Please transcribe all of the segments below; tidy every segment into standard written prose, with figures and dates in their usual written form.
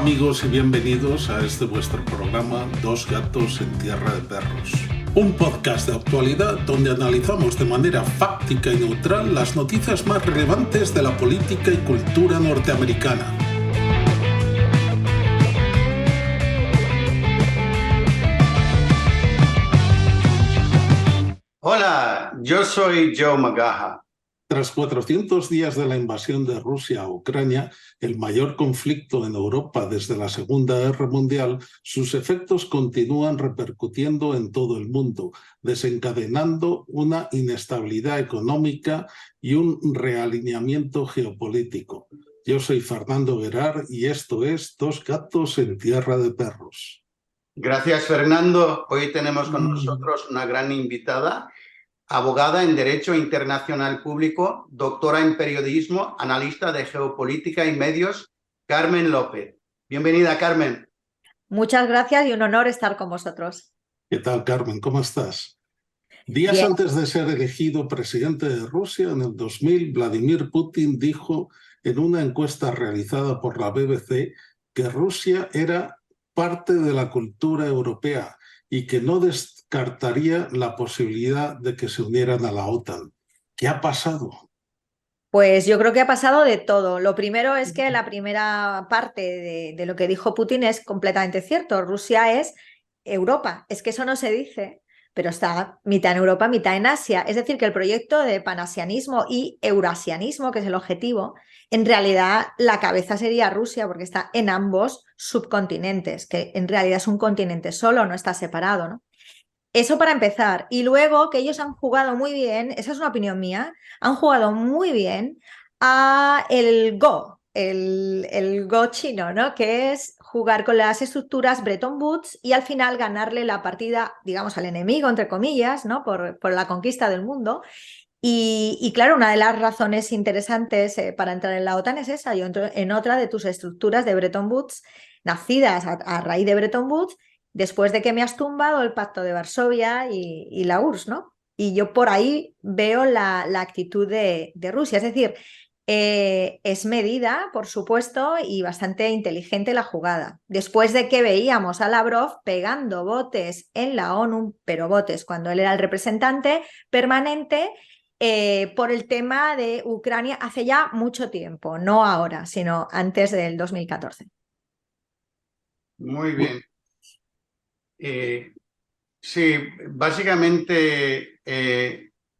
amigos y bienvenidos a este vuestro programa Dos gatos en tierra de perros. Un podcast de actualidad donde analizamos de manera fáctica y neutral las noticias más relevantes de la política y cultura norteamericana. Hola, yo soy Joe McGaha. Tras 400 días de la invasión de Rusia a Ucrania, el mayor conflicto en Europa desde la Segunda Guerra Mundial, sus efectos continúan repercutiendo en todo el mundo, desencadenando una inestabilidad económica y un realineamiento geopolítico. Yo soy Fernando Guerard y esto es Dos gatos en tierra de perros. Gracias, Fernando. Hoy tenemos con nosotros una gran invitada, abogada en Derecho Internacional Público, doctora en Periodismo, analista de Geopolítica y Medios, Carmen López. Bienvenida, Carmen. Muchas gracias y un honor estar con vosotros. ¿Qué tal, Carmen? ¿Cómo estás? Días Bien. antes de ser elegido presidente de Rusia, en el 2000, Vladimir Putin dijo en una encuesta realizada por la BBC que Rusia era parte de la cultura europea y que no descartaría la posibilidad de que se unieran a la OTAN. ¿Qué ha pasado? Pues yo creo que ha pasado de todo. Lo primero es que la primera parte de lo que dijo Putin es completamente cierto. Rusia es Europa. Es que eso no se dice, pero está mitad en Europa, mitad en Asia. Es decir, que el proyecto de panasianismo y eurasianismo, que es el objetivo, en realidad la cabeza sería Rusia, porque está en ambos subcontinentes, que en realidad es un continente solo, no está separado, ¿no? Eso para empezar. Y luego que ellos han jugado muy bien, esa es una opinión mía, han jugado muy bien a el Go chino, ¿no? Que es jugar con las estructuras Bretton Woods y al final ganarle la partida, digamos, al enemigo, entre comillas, ¿no? Por la conquista del mundo. Y claro, una de las razones interesantes para entrar en la OTAN es esa. Yo entro en otra de tus estructuras de Bretton Woods, nacidas a raíz de Bretton Woods, después de que me has tumbado el Pacto de Varsovia y la URSS, ¿no? Y yo por ahí veo la actitud de Rusia. Es decir, es medida, por supuesto, y bastante inteligente la jugada. Después de que veíamos a Lavrov pegando botes en la ONU, pero botes cuando él era el representante permanente, por el tema de Ucrania hace ya mucho tiempo, no ahora, sino antes del 2014. Muy bien. Sí, básicamente,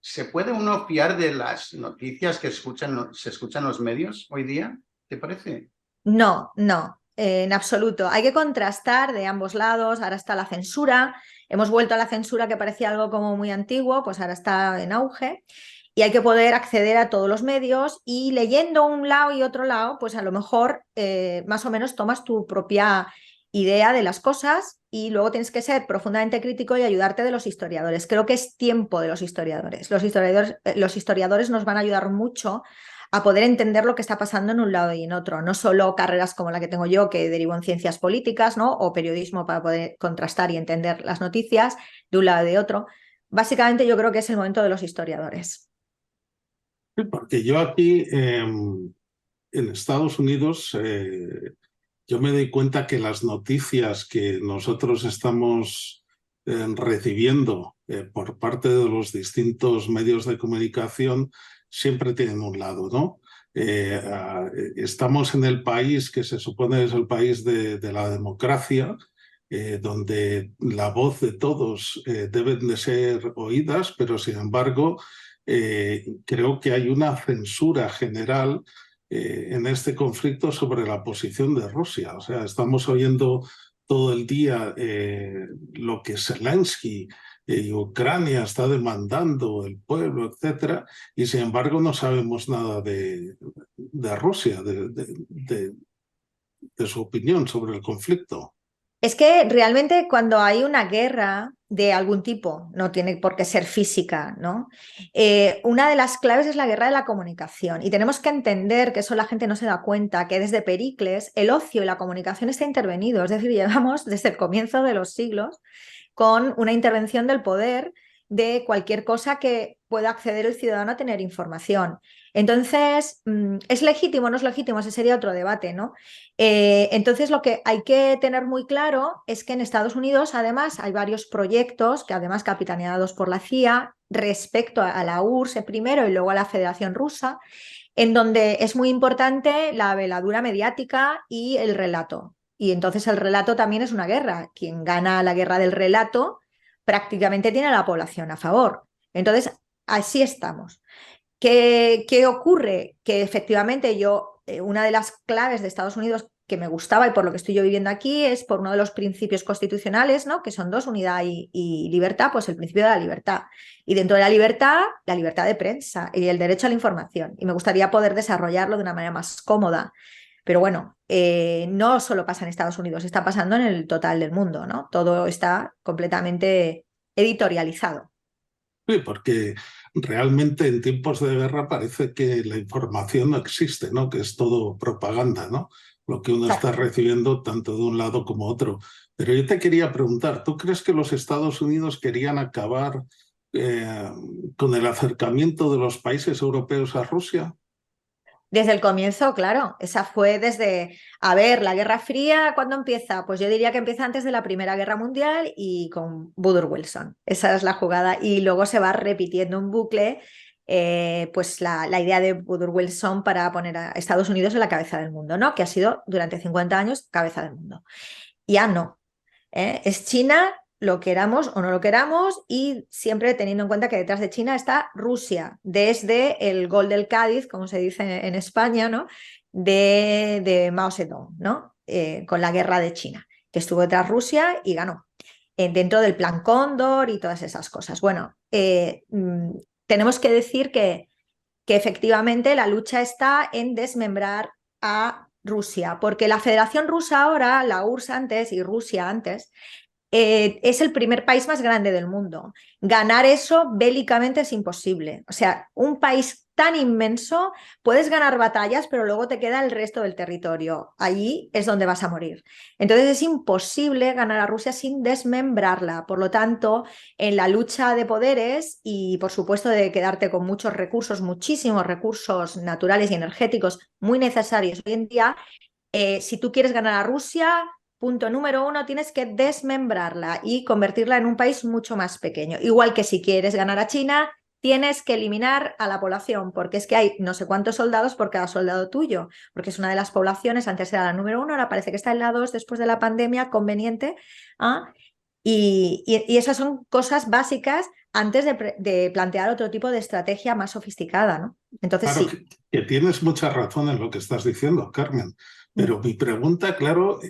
¿se puede uno fiar de las noticias que se escuchan en los medios hoy día? ¿Te parece? No, en absoluto. Hay que contrastar de ambos lados. Ahora está la censura. Hemos vuelto a la censura que parecía algo como muy antiguo, pues ahora está en auge. Y hay que poder acceder a todos los medios y leyendo un lado y otro lado, pues a lo mejor más o menos tomas tu propia idea de las cosas y luego tienes que ser profundamente crítico y ayudarte de los historiadores. Creo que es tiempo de los historiadores. Los historiadores nos van a ayudar mucho a poder entender lo que está pasando en un lado y en otro, no solo carreras como la que tengo yo, que derivo en ciencias políticas, ¿no? O periodismo para poder contrastar y entender las noticias de un lado y de otro. Básicamente yo creo que es el momento de los historiadores. Sí, porque yo aquí en Estados Unidos yo me doy cuenta que las noticias que nosotros estamos recibiendo por parte de los distintos medios de comunicación siempre tienen un lado, ¿no? Estamos en el país que se supone es el país de la democracia, donde la voz de todos deben de ser oídas, pero sin embargo creo que hay una censura general en este conflicto sobre la posición de Rusia. O sea, estamos oyendo todo el día lo que Zelensky y Ucrania está demandando, el pueblo, etcétera, y sin embargo no sabemos nada de Rusia, de su opinión sobre el conflicto. Es que realmente cuando hay una guerra de algún tipo, no tiene por qué ser física, ¿no? Una de las claves es la guerra de la comunicación y tenemos que entender que eso la gente no se da cuenta, que desde Pericles el ocio y la comunicación está intervenido, es decir, llevamos desde el comienzo de los siglos con una intervención del poder de cualquier cosa que pueda acceder el ciudadano a tener información. Entonces, ¿es legítimo o no es legítimo? Ese sería otro debate, ¿no? Entonces, lo que hay que tener muy claro es que en Estados Unidos, además, hay varios proyectos, que además capitaneados por la CIA, respecto a la URSS primero y luego a la Federación Rusa, en donde es muy importante la veladura mediática y el relato. Y entonces el relato también es una guerra. Quien gana la guerra del relato prácticamente tiene a la población a favor. Entonces, así estamos. ¿Qué ocurre? Que efectivamente una de las claves de Estados Unidos que me gustaba y por lo que estoy yo viviendo aquí es por uno de los principios constitucionales, ¿no? Que son dos, unidad y libertad, pues el principio de la libertad. Y dentro de la libertad de prensa y el derecho a la información. Y me gustaría poder desarrollarlo de una manera más cómoda. Pero bueno, no solo pasa en Estados Unidos, está pasando en el total del mundo, ¿no? Todo está completamente editorializado. Sí, porque realmente en tiempos de guerra parece que la información no existe, ¿no? Que es todo propaganda, ¿no? Lo que uno está recibiendo tanto de un lado como otro. Pero yo te quería preguntar, ¿tú crees que los Estados Unidos querían acabar con el acercamiento de los países europeos a Rusia? Desde el comienzo, claro, esa fue desde, a ver, la Guerra Fría, ¿cuándo empieza? Pues yo diría que empieza antes de la Primera Guerra Mundial y con Woodrow Wilson. Esa es la jugada y luego se va repitiendo un bucle, pues la idea de Woodrow Wilson para poner a Estados Unidos en la cabeza del mundo, ¿no? Que ha sido durante 50 años cabeza del mundo. Ya no, es China, lo queramos o no lo queramos, y siempre teniendo en cuenta que detrás de China está Rusia, desde el gol del Cádiz, como se dice en España, ¿no? de Mao Zedong, ¿no? Con la guerra de China, que estuvo detrás Rusia y ganó, dentro del Plan Cóndor y todas esas cosas. Bueno, tenemos que decir que efectivamente la lucha está en desmembrar a Rusia, porque la Federación Rusa ahora, la URSS antes y Rusia antes, es el primer país más grande del mundo. Ganar eso bélicamente es imposible. O sea, un país tan inmenso, puedes ganar batallas, pero luego te queda el resto del territorio. Allí es donde vas a morir. Entonces es imposible ganar a Rusia sin desmembrarla. Por lo tanto, en la lucha de poderes y, por supuesto, de quedarte con muchos recursos, muchísimos recursos naturales y energéticos muy necesarios hoy en día, si tú quieres ganar a Rusia, punto número uno, tienes que desmembrarla y convertirla en un país mucho más pequeño. Igual que si quieres ganar a China, tienes que eliminar a la población, porque es que hay no sé cuántos soldados por cada soldado tuyo, porque es una de las poblaciones, antes era la número uno, ahora parece que está en la dos después de la pandemia, conveniente. Y esas son cosas básicas antes de plantear otro tipo de estrategia más sofisticada, ¿no? Entonces Claro sí. que tienes mucha razón en lo que estás diciendo, Carmen. Pero mi pregunta, claro,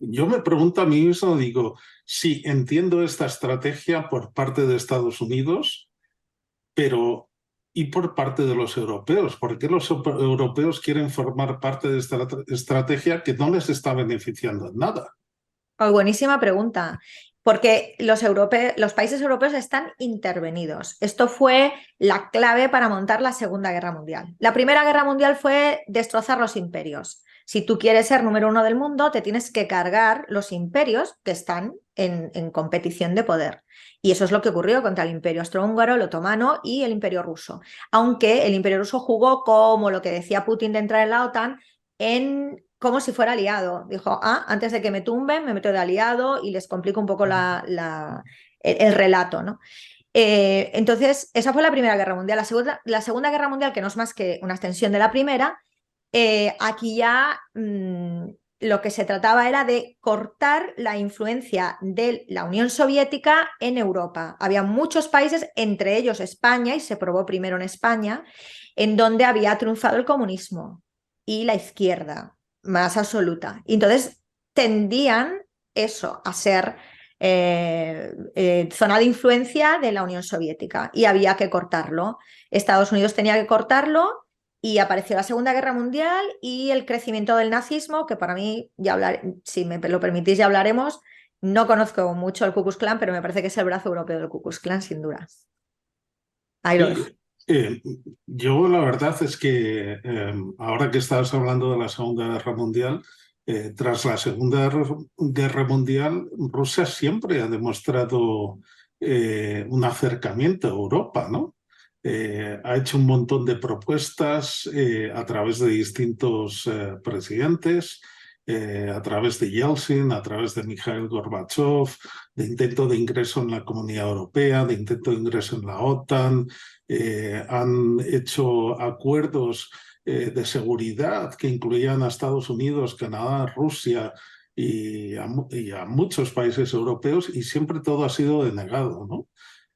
yo me pregunto a mí mismo, digo, sí, entiendo esta estrategia por parte de Estados Unidos, pero ¿y por parte de los europeos? ¿Por qué los europeos quieren formar parte de esta estrategia que no les está beneficiando en nada? Oh, buenísima pregunta, porque los países europeos están intervenidos. Esto fue la clave para montar la Segunda Guerra Mundial. La Primera Guerra Mundial fue destrozar los imperios. Si tú quieres ser número uno del mundo, te tienes que cargar los imperios que están en competición de poder. Y eso es lo que ocurrió contra el Imperio Austrohúngaro, el otomano y el Imperio ruso. Aunque el Imperio ruso jugó como lo que decía Putin de entrar en la OTAN, como si fuera aliado. Dijo, antes de que me tumben, me meto de aliado y les complico un poco el relato, ¿no? Entonces, esa fue la Primera Guerra Mundial. La Segunda Guerra Mundial, que no es más que una extensión de la primera, aquí ya lo que se trataba era de cortar la influencia de la Unión Soviética en Europa. Había muchos países, entre ellos España, y se probó primero en España, en donde había triunfado el comunismo y la izquierda más absoluta. Y entonces tendían eso a ser zona de influencia de la Unión Soviética y había que cortarlo. Estados Unidos tenía que cortarlo y apareció la Segunda Guerra Mundial y el crecimiento del nazismo, que para mí, si me lo permitís, ya hablaremos. No conozco mucho el Ku Klux Klan, pero me parece que es el brazo europeo del Ku Klux Klan, sin duda. Ahí lo dejo. Yo la verdad es que ahora que estabas hablando de la Segunda Guerra Mundial, tras la Segunda Guerra Mundial, Rusia siempre ha demostrado un acercamiento a Europa, ¿no? Ha hecho un montón de propuestas a través de distintos presidentes, a través de Yeltsin, a través de Mikhail Gorbachev, de intento de ingreso en la Comunidad Europea, de intento de ingreso en la OTAN. Han hecho acuerdos de seguridad que incluían a Estados Unidos, Canadá, Rusia y a muchos países europeos, y siempre todo ha sido denegado, ¿no?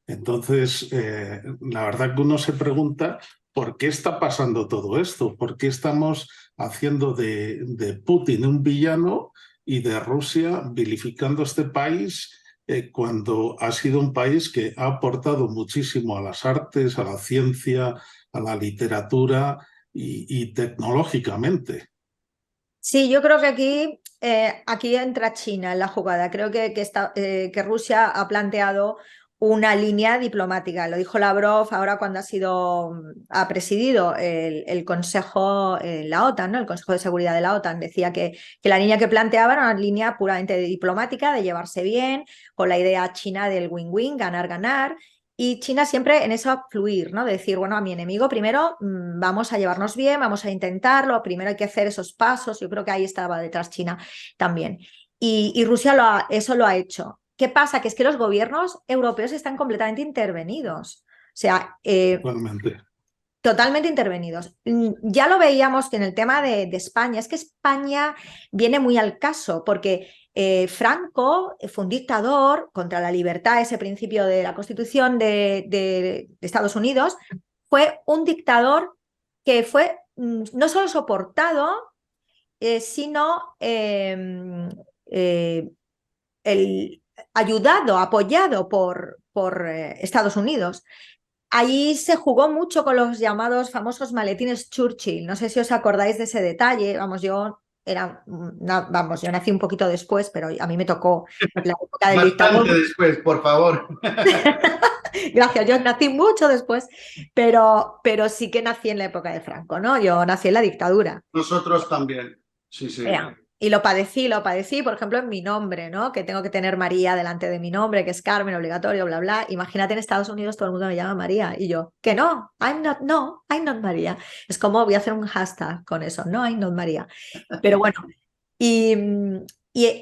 Entonces, la verdad que uno se pregunta por qué está pasando todo esto, por qué estamos haciendo de Putin un villano y de Rusia vilificando este país, cuando ha sido un país que ha aportado muchísimo a las artes, a la ciencia, a la literatura y tecnológicamente. Sí, yo creo que aquí entra China en la jugada. Creo que Rusia ha planteado una línea diplomática. Lo dijo Lavrov ahora cuando ha presidido el Consejo, la OTAN, ¿no? El Consejo de Seguridad de la OTAN. Decía que la línea que planteaba era una línea puramente diplomática, de llevarse bien, con la idea china del win-win, ganar-ganar. Y China siempre en eso fluir, ¿no? De decir, bueno, a mi enemigo primero vamos a llevarnos bien, vamos a intentarlo, primero hay que hacer esos pasos. Yo creo que ahí estaba detrás China también. Y Rusia eso lo ha hecho. ¿Qué pasa? Que es que los gobiernos europeos están completamente intervenidos. O sea, Totalmente. totalmente intervenidos. Ya lo veíamos que en el tema de España, es que España viene muy al caso, porque Franco fue un dictador contra la libertad, ese principio de la Constitución de Estados Unidos, fue un dictador que fue no solo soportado, sino ayudado, apoyado por Estados Unidos. Allí se jugó mucho con los llamados famosos maletines Churchill. No sé si os acordáis de ese detalle. Vamos, yo nací un poquito después, pero a mí me tocó la época del dictador. Bastante después, por favor. Gracias, yo nací mucho después, pero sí que nací en la época de Franco, ¿no? Yo nací en la dictadura. Nosotros también. Sí, sí. Y lo padecí, por ejemplo, en mi nombre, ¿no? Que tengo que tener María delante de mi nombre, que es Carmen, obligatorio, bla, bla. Imagínate en Estados Unidos todo el mundo me llama María y yo, que no, I'm not María. Es como voy a hacer un hashtag con eso, no, I'm not María. Pero bueno, y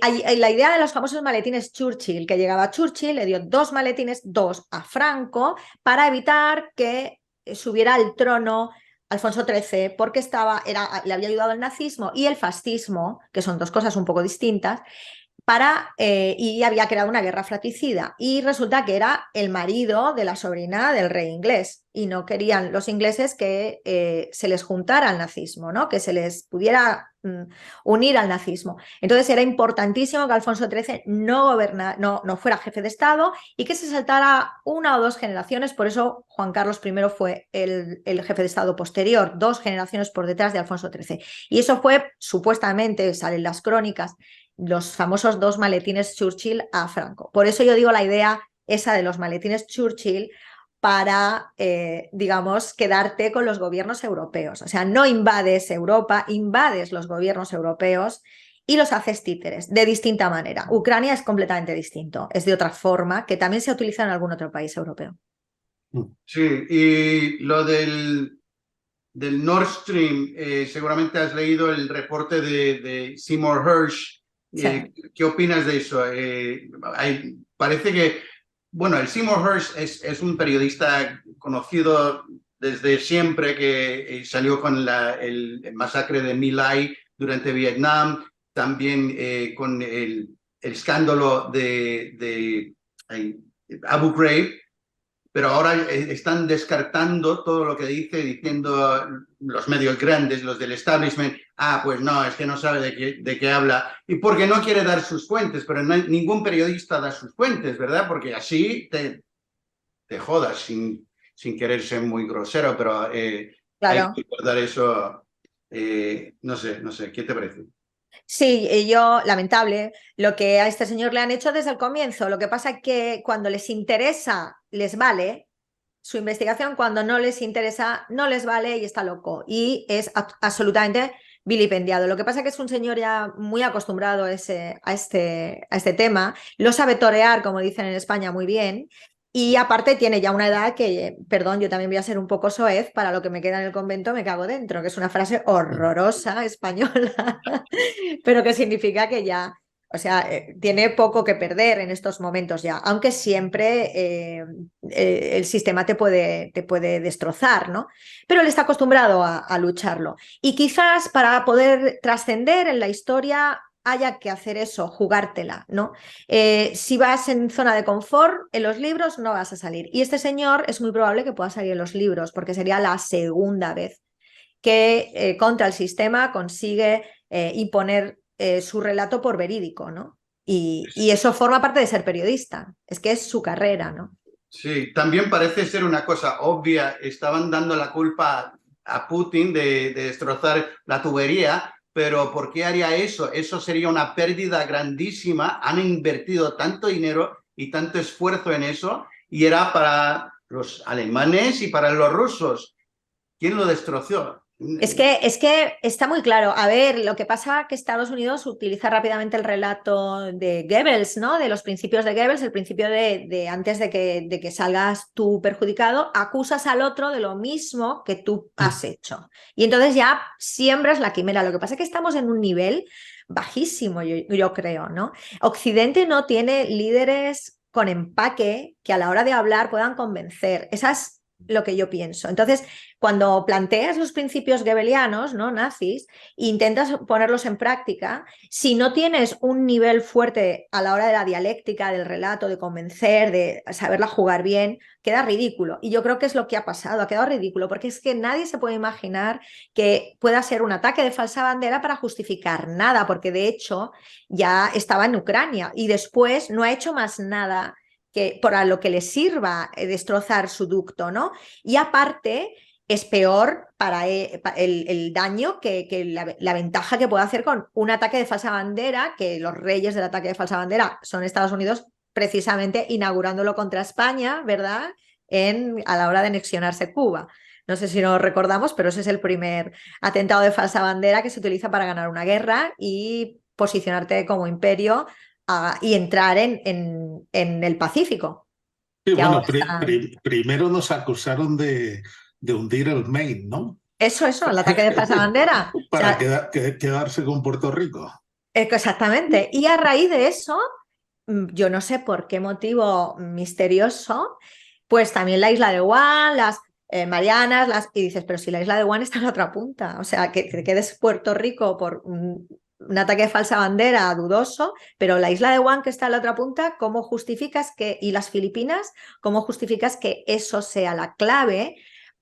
hay la idea de los famosos maletines Churchill, que llegaba Churchill, le dio dos maletines, dos a Franco, para evitar que subiera al trono Alfonso XIII, porque le había ayudado el nazismo y el fascismo, que son dos cosas un poco distintas, y había creado una guerra fratricida. Y resulta que era el marido de la sobrina del rey inglés. Y no querían los ingleses que se les juntara al nazismo, ¿no? Que se les pudiera unir al nazismo. Entonces era importantísimo que Alfonso XIII no fuera jefe de Estado y que se saltara una o dos generaciones. Por eso Juan Carlos I fue el jefe de Estado posterior, dos generaciones por detrás de Alfonso XIII. Y eso fue, supuestamente, salen las crónicas, los famosos dos maletines Churchill a Franco. Por eso yo digo la idea esa de los maletines Churchill para, digamos, quedarte con los gobiernos europeos. O sea, no invades Europa, invades los gobiernos europeos y los haces títeres de distinta manera. Ucrania es completamente distinto, es de otra forma, que también se utiliza en algún otro país europeo. Sí, y lo del Nord Stream, seguramente has leído el reporte de Seymour Hersh. Sí. ¿Qué opinas de eso? Parece que, bueno, el Seymour Hersh es un periodista conocido desde siempre, que salió con el masacre de My Lai durante Vietnam, también con el escándalo de Abu Ghraib. Pero ahora están descartando todo lo que dice, diciendo los medios grandes, los del establishment, pues no, es que no sabe de qué habla, y porque no quiere dar sus fuentes, pero ningún periodista da sus fuentes, ¿verdad? Porque así te jodas sin querer ser muy grosero, pero Claro. hay que recordar eso. No sé, ¿qué te parece? Sí, lamentable, lo que a este señor le han hecho desde el comienzo. Lo que pasa es que cuando les interesa, les vale su investigación, cuando no les interesa, no les vale y está loco. Y es absolutamente vilipendiado. Lo que pasa es que es un señor ya muy acostumbrado a este tema, lo sabe torear, como dicen en España, muy bien. Y aparte tiene ya una edad que, perdón, yo también voy a ser un poco soez, para lo que me queda en el convento me cago dentro, que es una frase horrorosa española, pero que significa que ya, o sea, tiene poco que perder en estos momentos ya, aunque siempre el sistema te puede destrozar, ¿no? Pero él está acostumbrado a lucharlo. Y quizás para poder trascender en la historia haya que hacer eso, jugártela, ¿no? Si vas en zona de confort, en los libros no vas a salir. Y este señor es muy probable que pueda salir en los libros, porque sería la segunda vez que contra el sistema consigue imponer su relato por verídico, ¿no? Y eso forma parte de ser periodista, es que es su carrera, ¿no? Sí, también parece ser una cosa obvia. Estaban dando la culpa a Putin de destrozar la tubería, pero ¿por qué haría eso? Eso sería una pérdida grandísima. Han invertido tanto dinero y tanto esfuerzo en eso y era para los alemanes y para los rusos. ¿Quién lo destrozó? Es que está muy claro. A ver, lo que pasa es que Estados Unidos utiliza rápidamente el relato de Goebbels, ¿no? De los principios de Goebbels, el principio de antes de que salgas tú perjudicado, acusas al otro de lo mismo que tú has hecho. Y entonces ya siembras la quimera. Lo que pasa es que estamos en un nivel bajísimo, yo creo, ¿no? Occidente no tiene líderes con empaque que a la hora de hablar puedan convencer. Esa es lo que yo pienso. Entonces, cuando planteas los principios goebbelianos, ¿no? Nazis, e intentas ponerlos en práctica, si no tienes un nivel fuerte a la hora de la dialéctica, del relato, de convencer, de saberla jugar bien, queda ridículo. Y yo creo que es lo que ha pasado, ha quedado ridículo, porque es que nadie se puede imaginar que pueda ser un ataque de falsa bandera para justificar nada, porque de hecho ya estaba en Ucrania y después no ha hecho más nada que para lo que le sirva destrozar su ducto, ¿no? Y aparte es peor para el daño que la ventaja que puede hacer con un ataque de falsa bandera, que los reyes del ataque de falsa bandera son Estados Unidos, precisamente inaugurándolo contra España, ¿verdad? A la hora de anexionarse Cuba. No sé si nos recordamos, pero ese es el primer atentado de falsa bandera que se utiliza para ganar una guerra y posicionarte como imperio y entrar en el Pacífico. Sí, Que bueno, ahora está... primero nos acusaron de hundir el Maine, ¿no? Eso, el ataque de falsa bandera. O Para sea, quedarse con Puerto Rico. exactamente. Y a raíz de eso, yo no sé por qué motivo misterioso, pues también la isla de Guam, las Marianas, y dices, pero si la isla de Guam está en la otra punta, o sea, que te quedes Puerto Rico por un ataque de falsa bandera dudoso, pero la isla de Guam que está en la otra punta, ¿cómo justificas y las Filipinas, cómo justificas que eso sea la clave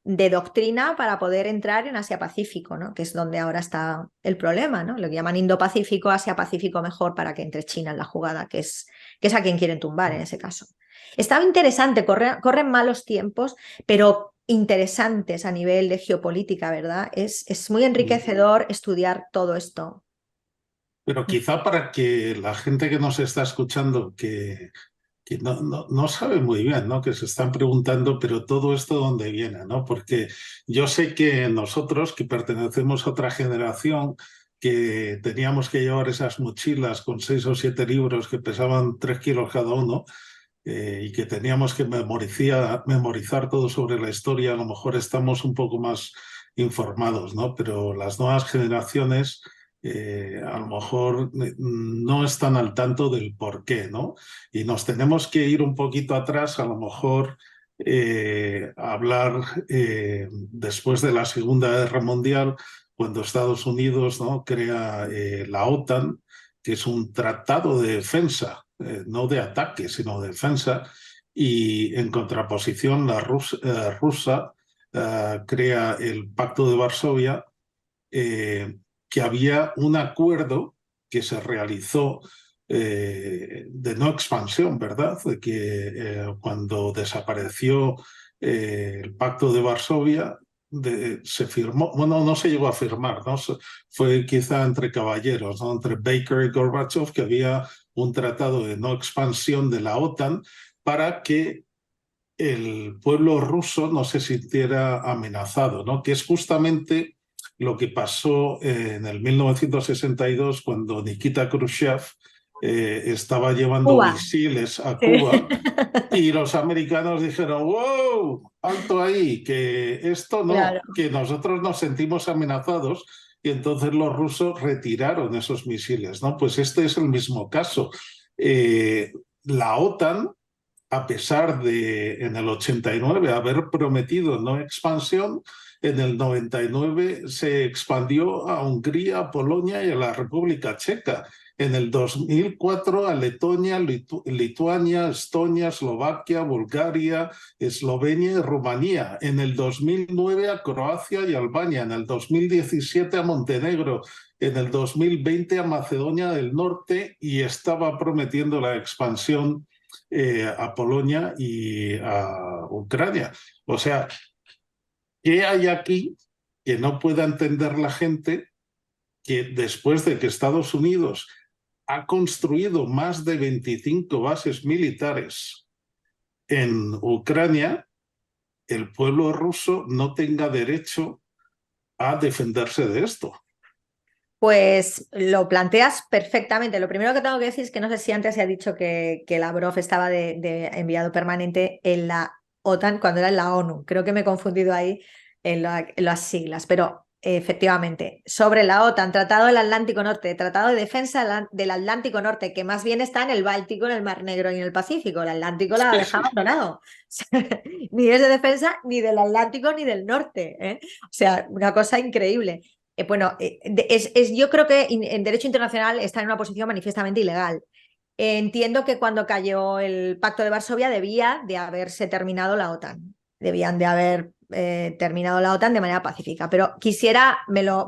de doctrina para poder entrar en Asia-Pacífico, ¿no? Que es donde ahora está el problema, ¿no? Lo que llaman Indo-Pacífico, Asia-Pacífico mejor para que entre China en la jugada, que es a quien quieren tumbar en ese caso. Estaba interesante, corren malos tiempos, pero interesantes a nivel de geopolítica, ¿verdad? Es muy enriquecedor estudiar todo esto. Pero quizá para que la gente que nos está escuchando, que no sabe muy bien, ¿no? Que se están preguntando, pero todo esto dónde viene, ¿no? Porque yo sé que nosotros, que pertenecemos a otra generación, que teníamos que llevar esas mochilas con 6 o 7 libros que pesaban 3 kilos cada uno, y que teníamos que memorizar todo sobre la historia, a lo mejor estamos un poco más informados, ¿no? Pero las nuevas generaciones a lo mejor no están al tanto del por qué, ¿no? Y nos tenemos que ir un poquito atrás, a lo mejor hablar después de la Segunda Guerra Mundial, cuando Estados Unidos, ¿no? crea la OTAN, que es un tratado de defensa, no de ataque, sino de defensa, y en contraposición la rusa crea el Pacto de Varsovia, que había un acuerdo que se realizó de no expansión, ¿verdad? De que cuando desapareció el Pacto de Varsovia, se firmó, bueno, no se llegó a firmar, ¿no? Fue quizá entre caballeros, ¿no? Entre Baker y Gorbachev, que había un tratado de no expansión de la OTAN para que el pueblo ruso no se sintiera amenazado, ¿no? Que es justamente lo que pasó en el 1962 cuando Nikita Khrushchev estaba llevando Cuba. misiles a Sí. Cuba y los americanos dijeron, wow, alto ahí, que esto Claro. no, que nosotros nos sentimos amenazados y entonces los rusos retiraron esos misiles, ¿no? Pues este es el mismo caso. La OTAN, a pesar de en el 89 haber prometido no expansión, en el 99 se expandió a Hungría, a Polonia y a la República Checa. En el 2004 a Letonia, Lituania, Estonia, Eslovaquia, Bulgaria, Eslovenia y Rumanía. En el 2009 a Croacia y Albania. En el 2017 a Montenegro. En el 2020 a Macedonia del Norte y estaba prometiendo la expansión a Polonia y a Ucrania. O sea, ¿qué hay aquí que no pueda entender la gente que después de que Estados Unidos ha construido más de 25 bases militares en Ucrania, el pueblo ruso no tenga derecho a defenderse de esto? Pues lo planteas perfectamente. Lo primero que tengo que decir es que no sé si antes se ha dicho que Lavrov estaba de enviado permanente en la OTAN cuando era en la ONU. Creo que me he confundido ahí en las siglas, pero efectivamente, sobre la OTAN, Tratado del Atlántico Norte, Tratado de Defensa del Atlántico Norte, que más bien está en el Báltico, en el Mar Negro y en el Pacífico. El Atlántico la ha Sí, dejado sí. abandonado. Ni es de defensa ni del Atlántico ni del norte, ¿eh? O sea, una cosa increíble. Bueno, yo creo que en derecho internacional está en una posición manifiestamente ilegal. Entiendo que cuando cayó el Pacto de Varsovia debía de haberse terminado la OTAN. Debían de haber terminado la OTAN de manera pacífica. Pero quisiera,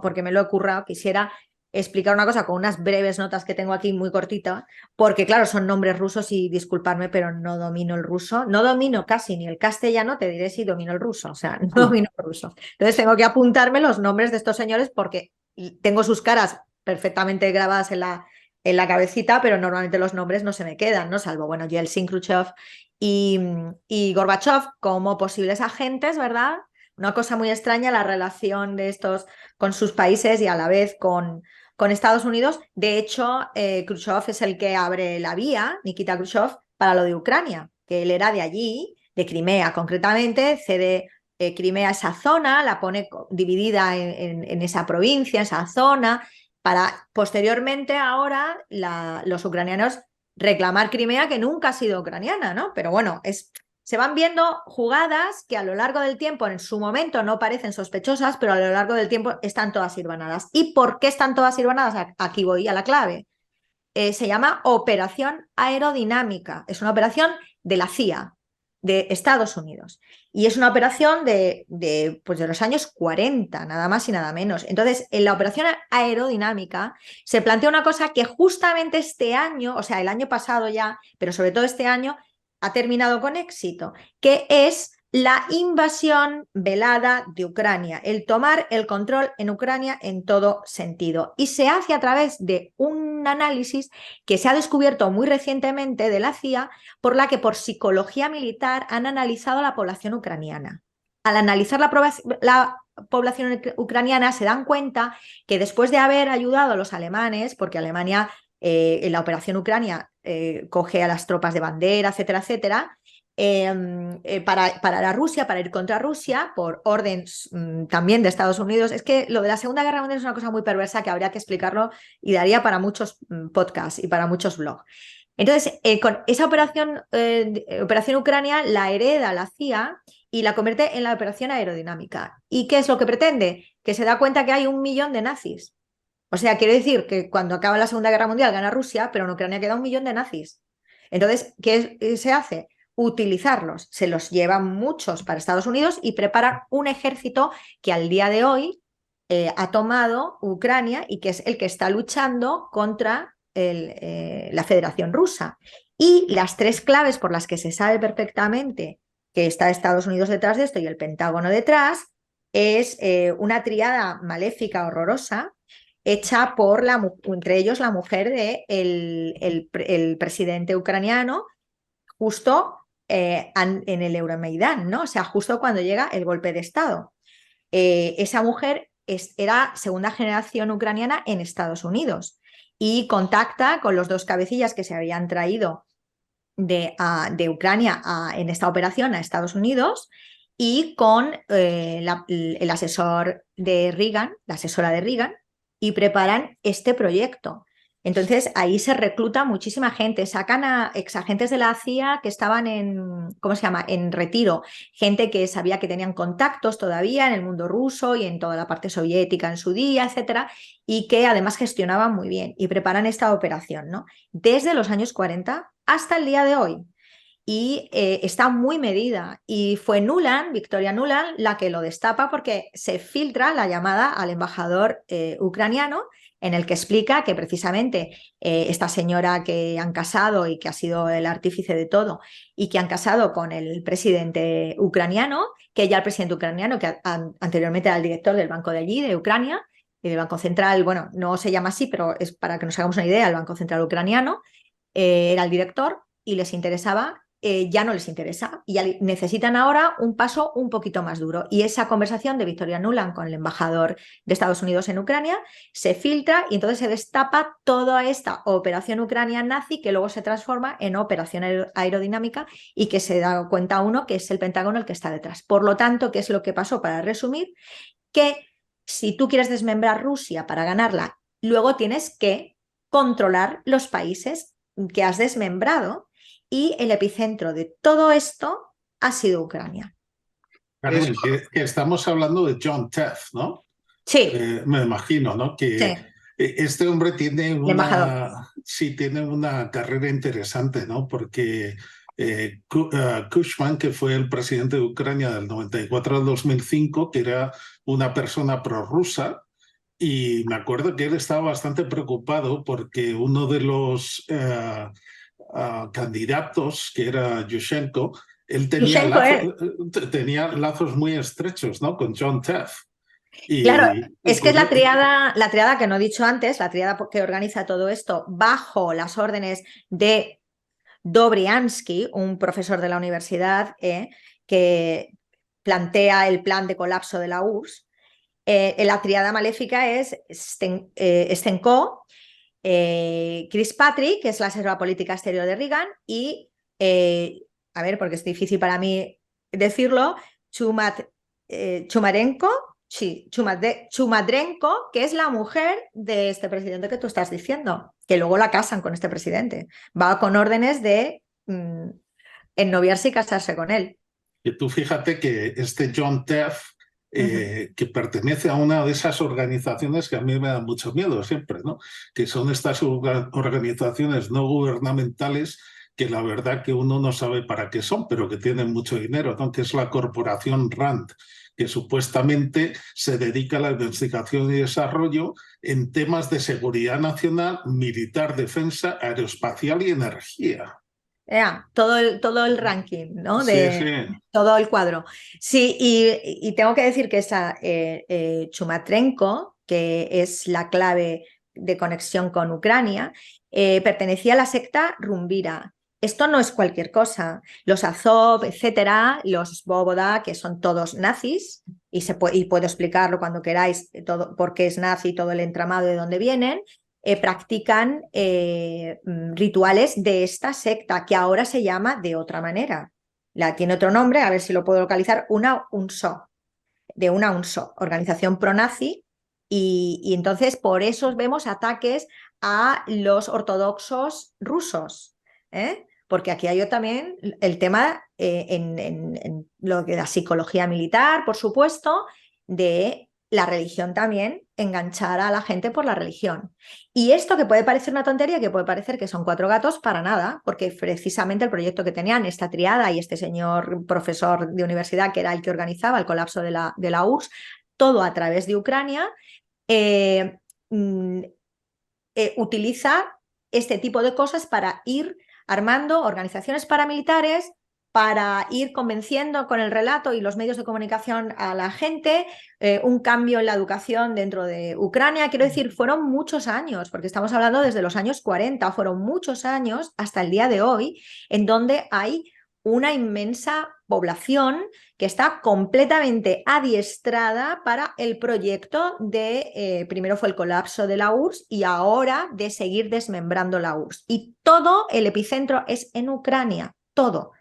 porque me lo he currado, quisiera explicar una cosa con unas breves notas que tengo aquí muy cortitas, porque claro, son nombres rusos y disculparme, pero no domino el ruso. No domino casi ni el castellano, te diré si domino el ruso, o sea, no domino el ruso. Entonces tengo que apuntarme los nombres de estos señores porque tengo sus caras perfectamente grabadas en la cabecita, pero normalmente los nombres no se me quedan, ¿no? Salvo, bueno, Yeltsin, Khrushchev y Gorbachev como posibles agentes, ¿verdad? Una cosa muy extraña la relación de estos con sus países y a la vez con Estados Unidos. De hecho, Khrushchev es el que abre la vía, Nikita Khrushchev, para lo de Ucrania, que él era de allí, de Crimea concretamente, cede Crimea a esa zona, la pone dividida en esa provincia, esa zona, para posteriormente ahora los ucranianos reclamar Crimea, que nunca ha sido ucraniana, ¿no? Pero bueno, se van viendo jugadas que a lo largo del tiempo, en su momento no parecen sospechosas, pero a lo largo del tiempo están todas hilvanadas. ¿Y por qué están todas hilvanadas? Aquí voy a la clave. Se llama Operación Aerodinámica. Es una operación de la CIA, de Estados Unidos. Y es una operación pues de los años 40, nada más y nada menos. Entonces, en la operación aerodinámica se plantea una cosa que justamente este año, o sea, el año pasado ya, pero sobre todo este año, ha terminado con éxito, que es la invasión velada de Ucrania, el tomar el control en Ucrania en todo sentido. Y se hace a través de un análisis que se ha descubierto muy recientemente de la CIA, por la que por psicología militar han analizado la población ucraniana. Al analizar la población ucraniana se dan cuenta que después de haber ayudado a los alemanes, porque Alemania en la operación Ucrania coge a las tropas de bandera, etcétera, etcétera, para la Rusia, para ir contra Rusia, por orden también de Estados Unidos. Es que lo de la Segunda Guerra Mundial es una cosa muy perversa que habría que explicarlo y daría para muchos podcasts y para muchos blogs. Entonces, con esa operación Ucrania la hereda la CIA y la convierte en la operación aerodinámica. ¿Y qué es lo que pretende? Que se da cuenta que hay 1 millón de nazis. O sea, quiere decir que cuando acaba la Segunda Guerra Mundial gana Rusia, pero en Ucrania queda 1 millón de nazis. Entonces, ¿qué se hace? Utilizarlos. Se los llevan muchos para Estados Unidos y preparan un ejército que al día de hoy ha tomado Ucrania y que es el que está luchando contra la Federación Rusa. Y las 3 claves por las que se sabe perfectamente que está Estados Unidos detrás de esto y el Pentágono detrás es una triada maléfica horrorosa hecha por entre ellos la mujer de el presidente ucraniano, justo en el Euromaidán, ¿no? O sea, justo cuando llega el golpe de Estado. Esa mujer era segunda generación ucraniana en Estados Unidos y contacta con los dos cabecillas que se habían traído de Ucrania en esta operación a Estados Unidos y con el asesor de Reagan, la asesora de Reagan, y preparan este proyecto. Entonces ahí se recluta muchísima gente, sacan a exagentes de la CIA que estaban en retiro, gente que sabía que tenían contactos todavía en el mundo ruso y en toda la parte soviética en su día, etcétera, y que además gestionaban muy bien y preparan esta operación, ¿no? Desde los años 40 hasta el día de hoy. Y está muy medida. Y fue Nuland, Victoria Nuland, la que lo destapa porque se filtra la llamada al embajador ucraniano en el que explica que precisamente esta señora que han casado y que ha sido el artífice de todo y que han casado con el presidente ucraniano, que ya el presidente ucraniano, que anteriormente era el director del banco de allí, de Ucrania, y del Banco Central, bueno, no se llama así, pero es para que nos hagamos una idea, el Banco Central ucraniano, era el director y les interesaba. Ya no les interesa y ya necesitan ahora un paso un poquito más duro. Y esa conversación de Victoria Nuland con el embajador de Estados Unidos en Ucrania se filtra y entonces se destapa toda esta operación ucrania nazi que luego se transforma en operación aerodinámica y que se da cuenta uno que es el Pentágono el que está detrás. Por lo tanto, ¿qué es lo que pasó? Para resumir, que si tú quieres desmembrar Rusia para ganarla, luego tienes que controlar los países que has desmembrado. Y el epicentro de todo esto ha sido Ucrania. Carmen, que estamos hablando de John Teff, ¿no? Sí. Me imagino, ¿no? Que sí. Este hombre tiene tiene una carrera interesante, ¿no? Porque Kushman, que fue el presidente de Ucrania del 94 al 2005, que era una persona prorrusa, y me acuerdo que él estaba bastante preocupado porque uno de los candidatos, que era Yushchenko, él tenía lazos muy estrechos, ¿no? Con John Teff. Claro, es que es la triada que no he dicho antes, la triada que organiza todo esto bajo las órdenes de Dobriansky, un profesor de la universidad que plantea el plan de colapso de la URSS. La triada maléfica es Stenko, Chris Patrick, que es la asesora política exterior de Reagan, y, a ver, porque es difícil para mí decirlo, Chumadrenko, que es la mujer de este presidente que tú estás diciendo, que luego la casan con este presidente. Va con órdenes de ennoviarse y casarse con él. Y tú fíjate que este John Teff, que pertenece a una de esas organizaciones que a mí me dan mucho miedo siempre, ¿no? Que son estas organizaciones no gubernamentales que la verdad que uno no sabe para qué son, pero que tienen mucho dinero, ¿no? Que es la corporación RAND, que supuestamente se dedica a la investigación y desarrollo en temas de seguridad nacional, militar, defensa, aeroespacial y energía. Todo el ranking, ¿no? Sí. Todo el cuadro. Sí, y tengo que decir que esa Chumatrenko, que es la clave de conexión con Ucrania, pertenecía a la secta Rumbira. Esto no es cualquier cosa. Los Azov, etcétera, los Svoboda, que son todos nazis, y puedo explicarlo cuando queráis, todo, por qué es nazi, todo el entramado de dónde vienen. Practican rituales de esta secta, que ahora se llama de otra manera. Tiene otro nombre, a ver si lo puedo localizar, una UNSO, organización pronazi, y entonces por eso vemos ataques a los ortodoxos rusos, porque aquí hay también el tema en lo que la psicología militar, por supuesto, de la religión también, enganchar a la gente por la religión. Y esto que puede parecer una tontería, que puede parecer que son cuatro gatos, para nada, porque precisamente el proyecto que tenían esta triada y este señor profesor de universidad, que era el que organizaba el colapso de la URSS, todo a través de Ucrania, utiliza este tipo de cosas para ir armando organizaciones paramilitares, para ir convenciendo con el relato y los medios de comunicación a la gente, un cambio en la educación dentro de Ucrania. Quiero decir, fueron muchos años, porque estamos hablando desde los años 40, fueron muchos años hasta el día de hoy, en donde hay una inmensa población que está completamente adiestrada para el proyecto de, primero fue el colapso de la URSS y ahora de seguir desmembrando la URSS. Y todo el epicentro es en Ucrania, todo. O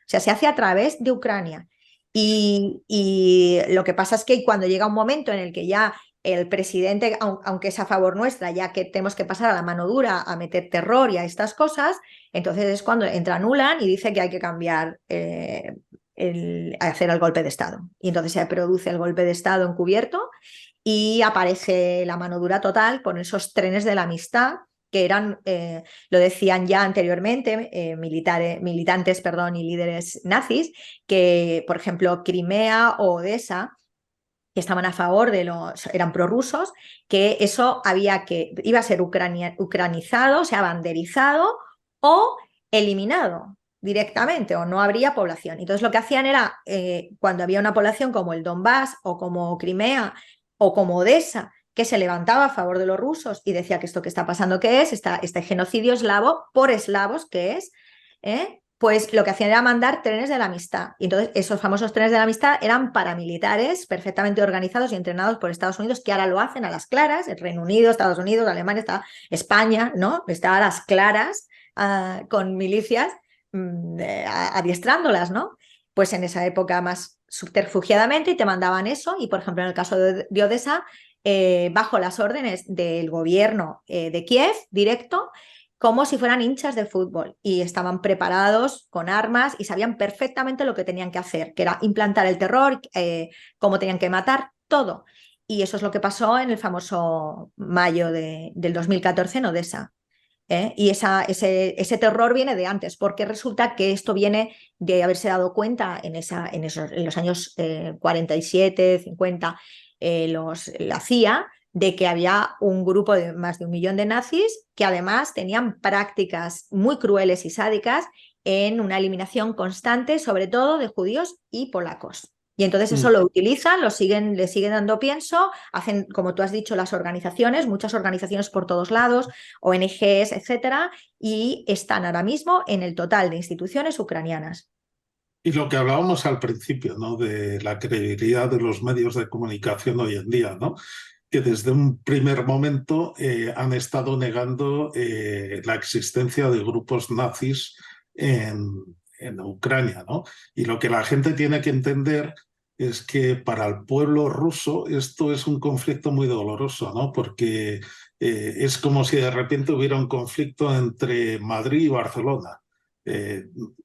sea, se hace a través de Ucrania. Y lo que pasa es que cuando llega un momento en el que ya el presidente, aunque es a favor nuestra, ya que tenemos que pasar a la mano dura, a meter terror y a estas cosas, entonces es cuando entra Nuland y dice que hay que cambiar, hacer el golpe de Estado. Y entonces se produce el golpe de Estado encubierto y aparece la mano dura total con esos trenes de la amistad que eran, lo decían ya anteriormente, militantes y líderes nazis, que por ejemplo Crimea o Odessa, que estaban a favor de eran prorrusos, que eso iba a ser ucranizado, o sea, banderizado o eliminado directamente, o no habría población. Entonces lo que hacían era, cuando había una población como el Donbass o como Crimea o como Odessa, que se levantaba a favor de los rusos y decía que esto que está pasando, ¿qué es? Este genocidio eslavo por eslavos, ¿qué es? Pues lo que hacían era mandar trenes de la amistad. Y entonces esos famosos trenes de la amistad eran paramilitares perfectamente organizados y entrenados por Estados Unidos, que ahora lo hacen a las claras, el Reino Unido, Estados Unidos, Alemania, España, ¿no? Está a las claras con milicias adiestrándolas, ¿no? Pues en esa época más subterfugiadamente y te mandaban eso. Y por ejemplo en el caso de Odessa, bajo las órdenes del gobierno de Kiev directo, como si fueran hinchas de fútbol, y estaban preparados con armas y sabían perfectamente lo que tenían que hacer, que era implantar el terror, cómo tenían que matar, todo. Y eso es lo que pasó en el famoso mayo del 2014 en Odessa. Y ese terror viene de antes, porque resulta que esto viene de haberse dado cuenta en los años 47, 50, la CIA, de que había un grupo de más de 1 millón de nazis que además tenían prácticas muy crueles y sádicas en una eliminación constante, sobre todo de judíos y polacos. Y entonces eso lo utilizan, le siguen dando pienso, hacen, como tú has dicho, las organizaciones, muchas organizaciones por todos lados, ONGs, etcétera, y están ahora mismo en el total de instituciones ucranianas. Y lo que hablábamos al principio, ¿no? De la credibilidad de los medios de comunicación hoy en día, ¿no? Que desde un primer momento han estado negando la existencia de grupos nazis en Ucrania, ¿no? Y lo que la gente tiene que entender es que para el pueblo ruso esto es un conflicto muy doloroso, ¿no? Porque es como si de repente hubiera un conflicto entre Madrid y Barcelona.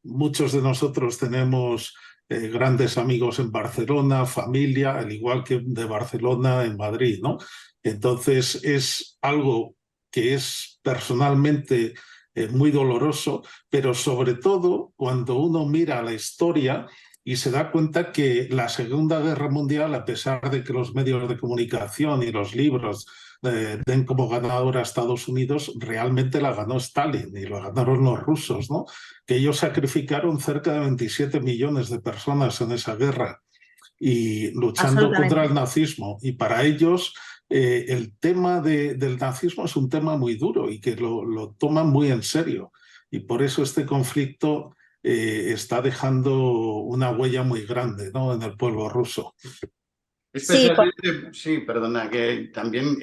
Muchos de nosotros tenemos grandes amigos en Barcelona, familia, al igual que de Barcelona en Madrid, ¿no? Entonces es algo que es personalmente muy doloroso, pero sobre todo cuando uno mira la historia y se da cuenta que la Segunda Guerra Mundial, a pesar de que los medios de comunicación y los libros den como ganadora a Estados Unidos, realmente la ganó Stalin y lo ganaron los rusos, ¿no? Que ellos sacrificaron cerca de 27 millones de personas en esa guerra y luchando contra el nazismo. Y para ellos el tema del nazismo es un tema muy duro y que lo toman muy en serio. Y por eso este conflicto está dejando una huella muy grande, ¿no? En el pueblo ruso. Especialmente, sí, perdona, que también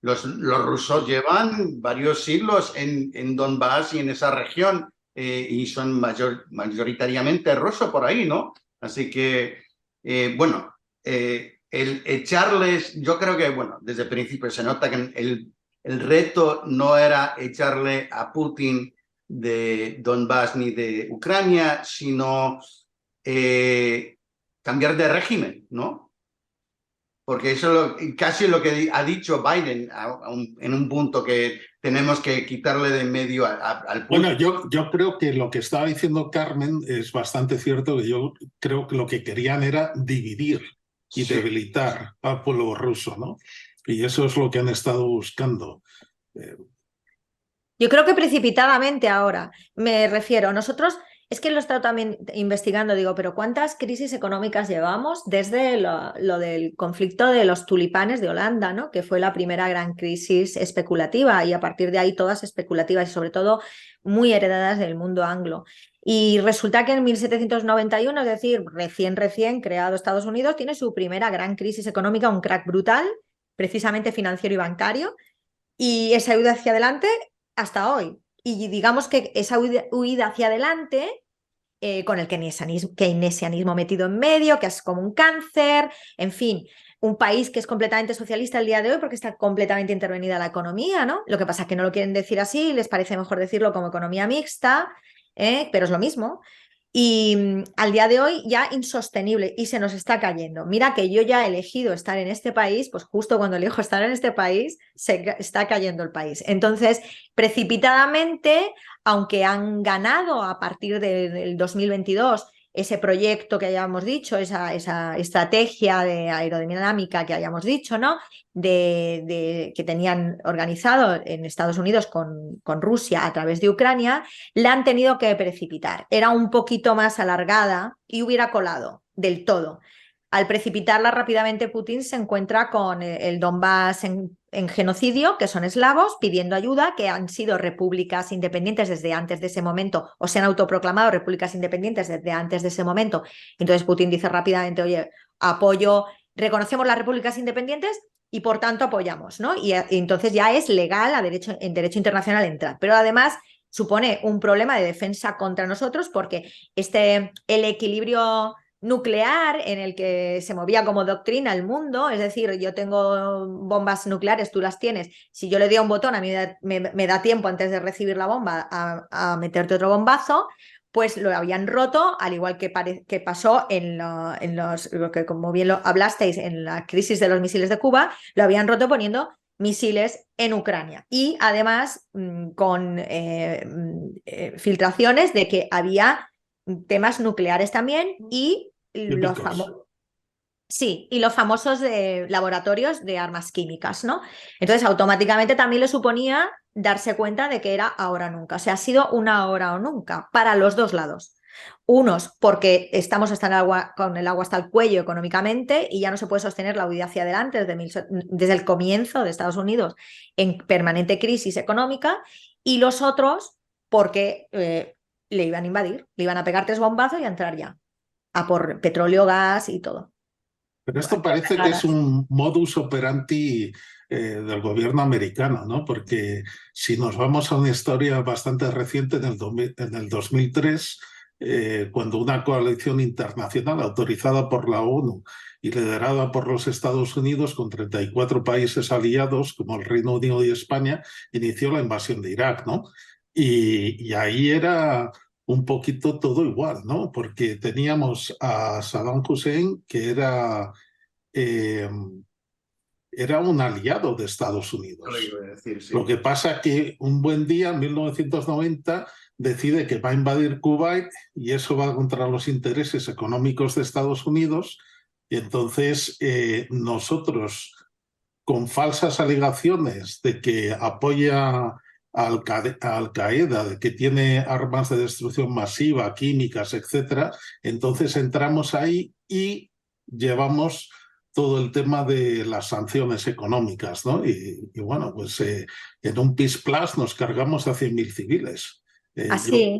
los rusos llevan varios siglos en Donbass y en esa región y son mayoritariamente rusos por ahí, ¿no? Así que, bueno, el echarles, yo creo que, bueno, desde el principio se nota que el reto no era echarle a Putin de Donbass ni de Ucrania, sino cambiar de régimen, ¿no? Porque eso es casi lo que ha dicho Biden en un punto, que tenemos que quitarle de en medio al Putin. Bueno, yo creo que lo que estaba diciendo Carmen es bastante cierto, que yo creo que lo que querían era dividir y debilitar al pueblo ruso, ¿no? Y eso es lo que han estado buscando. Yo creo que precipitadamente ahora, me refiero, nosotros Es que lo he estado también investigando, digo, pero ¿cuántas crisis económicas llevamos desde lo del conflicto de los tulipanes de Holanda, ¿no? Que fue la primera gran crisis especulativa y a partir de ahí todas especulativas y sobre todo muy heredadas del mundo anglo. Y resulta que en 1791, es decir, recién creado Estados Unidos, tiene su primera gran crisis económica, un crack brutal, precisamente financiero y bancario, y esa huida hacia adelante hasta hoy. Y digamos que esa huida hacia adelante, con el keynesianismo metido en medio, que es como un cáncer, en fin, un país que es completamente socialista el día de hoy porque está completamente intervenida la economía, ¿no? Lo que pasa es que no lo quieren decir así, les parece mejor decirlo como economía mixta, pero es lo mismo. Y al día de hoy ya insostenible y se nos está cayendo. Mira que yo ya he elegido estar en este país, pues justo cuando elijo estar en este país, se está cayendo el país. Entonces, precipitadamente, aunque han ganado a partir del 2022 ese proyecto que hayamos dicho, esa estrategia de aerodinámica que hayamos dicho, ¿no? Que tenían organizado en Estados Unidos con Rusia a través de Ucrania, la han tenido que precipitar. Era un poquito más alargada y hubiera colado del todo. Al precipitarla rápidamente, Putin se encuentra con el Donbass en genocidio, que son eslavos, pidiendo ayuda, que han sido repúblicas independientes desde antes de ese momento, o se han autoproclamado repúblicas independientes desde antes de ese momento. Entonces Putin dice rápidamente, oye, apoyo, reconocemos las repúblicas independientes y por tanto apoyamos, ¿no? Y entonces ya es legal en derecho internacional entrar. Pero además supone un problema de defensa contra nosotros porque el equilibrio nuclear en el que se movía como doctrina el mundo, es decir, yo tengo bombas nucleares, tú las tienes, si yo le doy a un botón, a mí me da tiempo antes de recibir la bomba a meterte otro bombazo, pues lo habían roto, al igual que pasó lo que como bien lo hablasteis, en la crisis de los misiles de Cuba, lo habían roto poniendo misiles en Ucrania y además con filtraciones de que había temas nucleares también y los famosos laboratorios de armas químicas, ¿no? Entonces, automáticamente también le suponía darse cuenta de que era ahora o nunca. O sea, ha sido una ahora o nunca para los dos lados. Unos porque estamos con el agua hasta el cuello económicamente y ya no se puede sostener la huida hacia adelante desde el comienzo de Estados Unidos en permanente crisis económica, y los otros porque le iban a invadir, le iban a pegar 3 bombazos y a entrar ya a por petróleo, gas y todo. Pero esto parece que es un modus operandi del gobierno americano, ¿no? Porque si nos vamos a una historia bastante reciente, en el 2003, cuando una coalición internacional autorizada por la ONU y liderada por los Estados Unidos, con 34 países aliados, como el Reino Unido y España, inició la invasión de Irak, ¿no? Y ahí era un poquito todo igual, ¿no? Porque teníamos a Saddam Hussein, que era un aliado de Estados Unidos. Lo iba a decir, sí. Lo que pasa es que un buen día, en 1990, decide que va a invadir Kuwait y eso va contra los intereses económicos de Estados Unidos. Y entonces nosotros, con falsas alegaciones de que apoya a Al-Qaeda, de que tiene armas de destrucción masiva, químicas, etc., entonces entramos ahí y llevamos todo el tema de las sanciones económicas, ¿no? Y bueno, pues en un PIS Plus nos cargamos a 100.000 civiles. Así.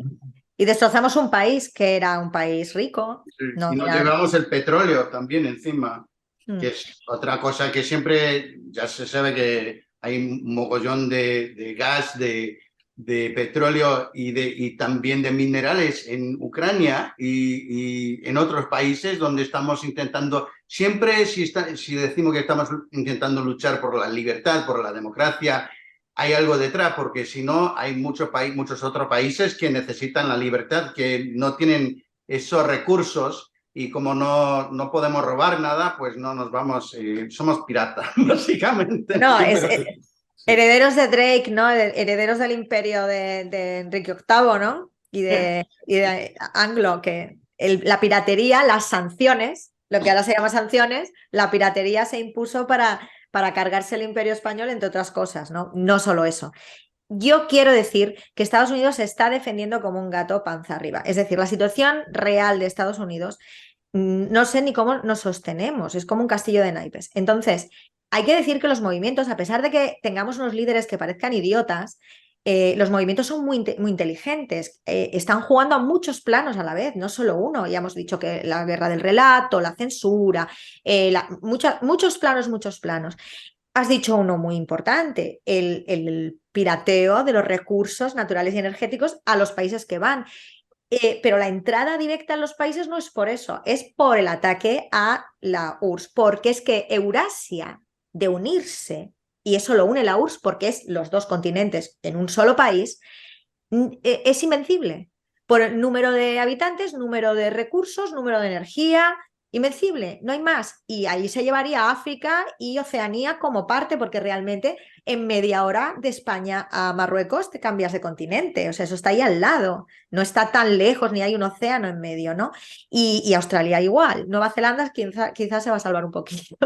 Y destrozamos un país que era un país rico. Sí. No, y nos ya... llevamos el petróleo también encima, Mm. que es otra cosa que siempre ya se sabe que hay un mogollón de gas, de petróleo y también de minerales en Ucrania y en otros países donde estamos intentando, siempre si decimos que estamos intentando luchar por la libertad, por la democracia, hay algo detrás, porque si no hay muchos otros países que necesitan la libertad, que no tienen esos recursos y como no podemos robar nada, pues no nos vamos, somos piratas, básicamente. No, Sí, es... pero... Herederos de Drake, ¿no? Herederos del imperio de Enrique VIII, ¿no? Y de Anglo, que la piratería, las sanciones, lo que ahora se llama sanciones, la piratería se impuso para cargarse el imperio español, entre otras cosas, ¿no? No solo eso. yo quiero decir que Estados Unidos se está defendiendo como un gato panza arriba. Es decir, la situación real de Estados Unidos, no sé ni cómo nos sostenemos, es como un castillo de naipes. Entonces, hay que decir que los movimientos, a pesar de que tengamos unos líderes que parezcan idiotas, los movimientos son muy inteligentes, están jugando a muchos planos a la vez, no solo uno. Ya hemos dicho que la guerra del relato, la censura, muchos planos, muchos planos. Has dicho uno muy importante, el pirateo de los recursos naturales y energéticos a los países que van. Pero la entrada directa en los países no es por eso, es por el ataque a la URSS, porque es que Eurasia, de unirse, y eso lo une la URSS porque es los dos continentes en un solo país, es invencible. Por el número de habitantes, número de recursos, número de energía, invencible, no hay más. Y ahí se llevaría África y Oceanía como parte, porque realmente en media hora de España a Marruecos te cambias de continente, o sea, eso está ahí al lado, no está tan lejos, ni hay un océano en medio, ¿no? Y Australia igual, Nueva Zelanda quizás se va a salvar un poquito,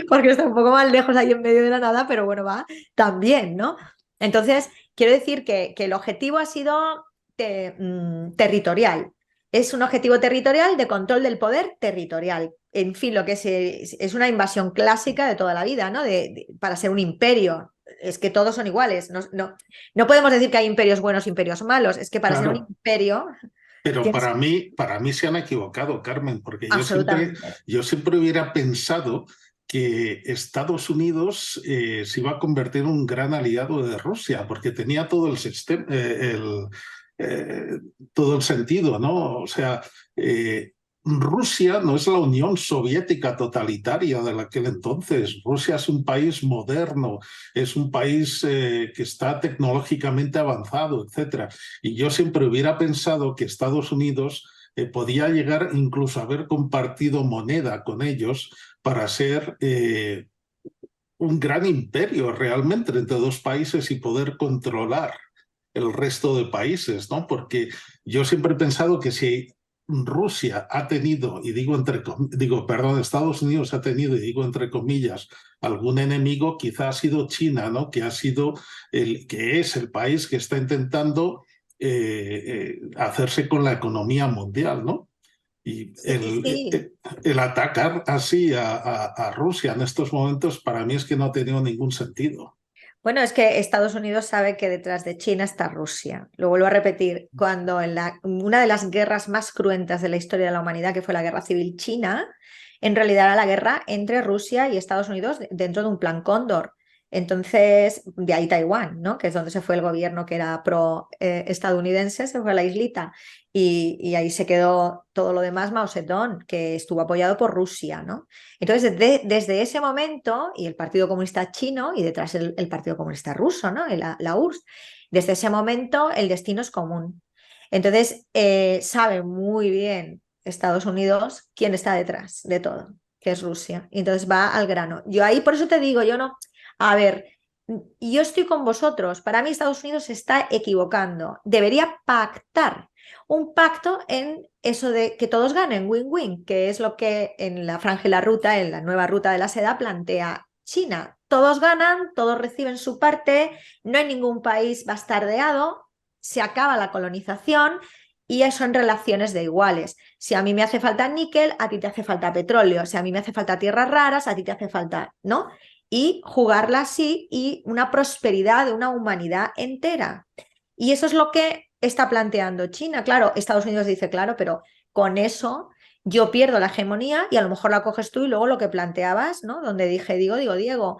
porque está un poco más lejos ahí en medio de la nada, pero bueno, va también, ¿no? Entonces, quiero decir que el objetivo ha sido territorial. Es un objetivo territorial de control del poder territorial. En fin, lo que es una invasión clásica de toda la vida, ¿no? Para ser un imperio. Es que todos son iguales. No podemos decir que hay imperios buenos, imperios malos. Es que para ser un Claro. imperio Pero tienes... para mí se han equivocado, Carmen, porque Absolutamente. yo siempre hubiera pensado que Estados Unidos se iba a convertir en un gran aliado de Rusia, porque tenía todo el sistema, todo el sentido, ¿no? O sea, Rusia no es la Unión Soviética totalitaria de aquel entonces. Rusia es un país moderno, es un país que está tecnológicamente avanzado, etcétera. Y yo siempre hubiera pensado que Estados Unidos podía llegar incluso a haber compartido moneda con ellos para ser un gran imperio realmente entre dos países y poder controlar el resto de países, ¿no? Porque yo siempre he pensado que si Rusia ha tenido, y perdón, Estados Unidos ha tenido, y digo entre comillas, algún enemigo, quizá ha sido China, ¿no? Que que es el país que está intentando hacerse con la economía mundial, ¿no? Y Sí, sí. el atacar así a Rusia en estos momentos para mí es que no ha tenido ningún sentido. Bueno, es que Estados Unidos sabe que detrás de China está Rusia. Lo vuelvo a repetir, cuando en una de las guerras más cruentas de la historia de la humanidad, que fue la Guerra Civil China, en realidad era la guerra entre Rusia y Estados Unidos dentro de un plan Cóndor. Entonces, de ahí Taiwán, ¿no? Que es donde se fue el gobierno que era pro-estadounidense, se fue a la islita y ahí se quedó todo lo demás Mao Zedong, que estuvo apoyado por Rusia, ¿no? Entonces, desde ese momento, y el Partido Comunista Chino, y detrás el Partido Comunista Ruso, ¿no? La URSS, desde ese momento el destino es común. Entonces, sabe muy bien Estados Unidos quién está detrás de todo, que es Rusia. Y entonces va al grano. Yo ahí, por eso te digo, yo no, a ver, yo estoy con vosotros. Para mí Estados Unidos se está equivocando. Debería pactar un pacto en eso de que todos ganen, win-win, que es lo que en la franja y la ruta, en la nueva ruta de la seda, plantea China. Todos ganan, todos reciben su parte, no hay ningún país bastardeado, se acaba la colonización y son relaciones de iguales. Si a mí me hace falta níquel, a ti te hace falta petróleo. Si a mí me hace falta tierras raras, a ti te hace falta, ¿no? Y jugarla así y una prosperidad de una humanidad entera. Y eso es lo que está planteando China. Claro, Estados Unidos dice, claro, pero con eso yo pierdo la hegemonía y a lo mejor la coges tú y luego lo que planteabas, ¿no? Donde Diego,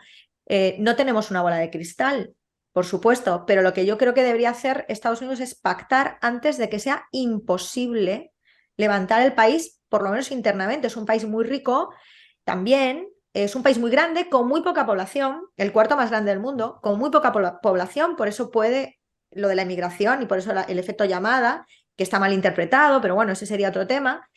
no tenemos una bola de cristal, por supuesto, pero lo que yo creo que debería hacer Estados Unidos es pactar antes de que sea imposible levantar el país, por lo menos internamente. Es un país muy rico también. Es un país muy grande, con muy poca población, el cuarto más grande del mundo, con muy poca población, por eso puede lo de la inmigración y por eso el efecto llamada, que está mal interpretado, pero bueno, ese sería otro tema.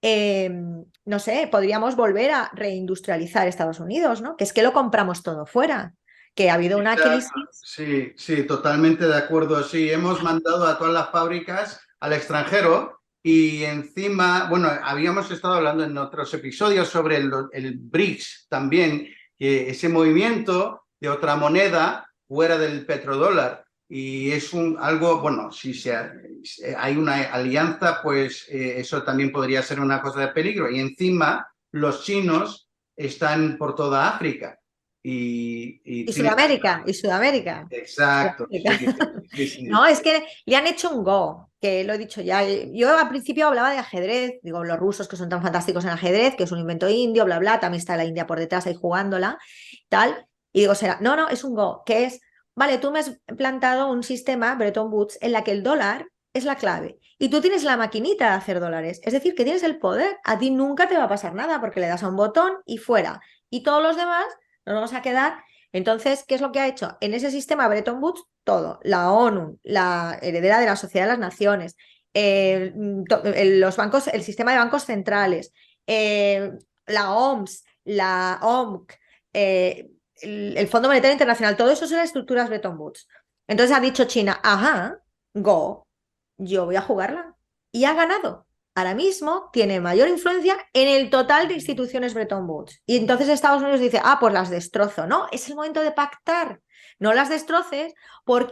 No sé, podríamos volver a reindustrializar Estados Unidos, ¿no? Que es que lo compramos todo fuera, que ha habido una crisis. Sí, sí, totalmente de acuerdo. Sí, hemos mandado a todas las fábricas al extranjero y encima, bueno, habíamos estado hablando en otros episodios sobre el BRICS también, que ese movimiento de otra moneda fuera del petrodólar y es algo, bueno, si hay una alianza, pues eso también podría ser una cosa de peligro. Y encima los chinos están por toda África. Y Sudamérica, y Sudamérica. Exacto. Sudamérica. Sí. No, es que le han hecho un go, que lo he dicho ya. Yo al principio hablaba de ajedrez, digo, los rusos que son tan fantásticos en ajedrez, que es un invento indio, bla, bla, también está la India por detrás ahí jugándola, tal. Y digo, será, no, es un go, que es, vale, tú me has plantado un sistema, Bretton Woods, en la que el dólar es la clave. Y tú tienes la maquinita de hacer dólares, es decir, que tienes el poder, a ti nunca te va a pasar nada porque le das a un botón y fuera. Y todos los demás nos vamos a quedar. Entonces, ¿qué es lo que ha hecho? En ese sistema Bretton Woods, todo, la ONU, la heredera de la Sociedad de las Naciones, los bancos, el sistema de bancos centrales, la OMS, la OMC, el Fondo Monetario Internacional, todo eso son las estructuras Bretton Woods. Entonces ha dicho China, ajá, go, yo voy a jugarla. Y ha ganado. Ahora mismo tiene mayor influencia en el total de instituciones Bretton Woods. Y entonces Estados Unidos dice, pues las destrozo. No, es el momento de pactar. No las destroces.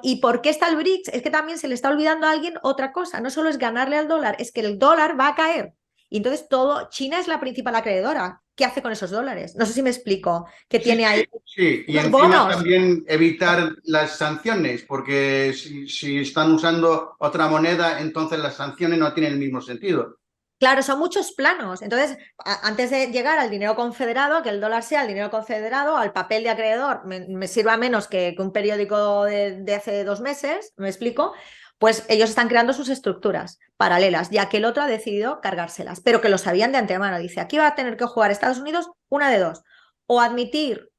¿Y por qué está el BRICS? Es que también se le está olvidando a alguien otra cosa. No solo es ganarle al dólar, es que el dólar va a caer. Y entonces China es la principal acreedora. ¿Qué hace con esos dólares? No sé si me explico. ¿Qué tiene ahí? Sí, y Los encima bonos. también evitar las sanciones, porque si están usando otra moneda, entonces las sanciones no tienen el mismo sentido. Claro, son muchos planos. Entonces, antes de llegar al dinero confederado, que el dólar sea el dinero confederado, al papel de acreedor me sirva menos que un periódico de hace 2 meses, ¿me explico? Pues ellos están creando sus estructuras paralelas, ya que el otro ha decidido cargárselas, pero que lo sabían de antemano. Dice, aquí va a tener que jugar Estados Unidos una de dos, o admitir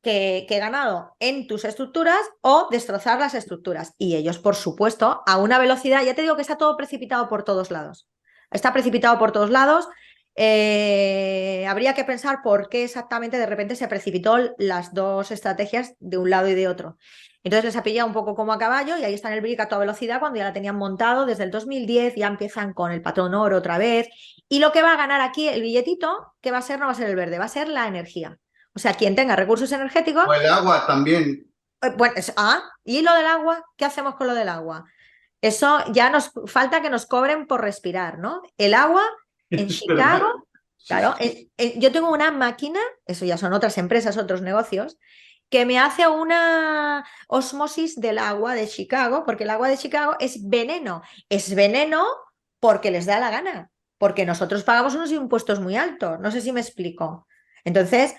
que he ganado en tus estructuras o destrozar las estructuras. Y ellos, por supuesto, a una velocidad, ya te digo que está todo precipitado por todos lados. Está precipitado por todos lados. Habría que pensar por qué exactamente de repente se precipitó las dos estrategias de un lado y de otro. Entonces les ha pillado un poco como a caballo y ahí está en el BRIC a toda velocidad cuando ya la tenían montado desde el 2010, ya empiezan con el patrón oro otra vez. Y lo que va a ganar aquí el billetito, ¿qué va a ser? No va a ser el verde, va a ser la energía. O sea, quien tenga recursos energéticos... O el agua también. Bueno, ¿y lo del agua? ¿Qué hacemos con lo del agua? Eso ya nos falta que nos cobren por respirar, ¿no? El agua en Chicago, claro, yo tengo una máquina, eso ya son otras empresas, otros negocios, que me hace una osmosis del agua de Chicago, porque el agua de Chicago es veneno. Es veneno porque les da la gana, porque nosotros pagamos unos impuestos muy altos. No sé si me explico. Entonces,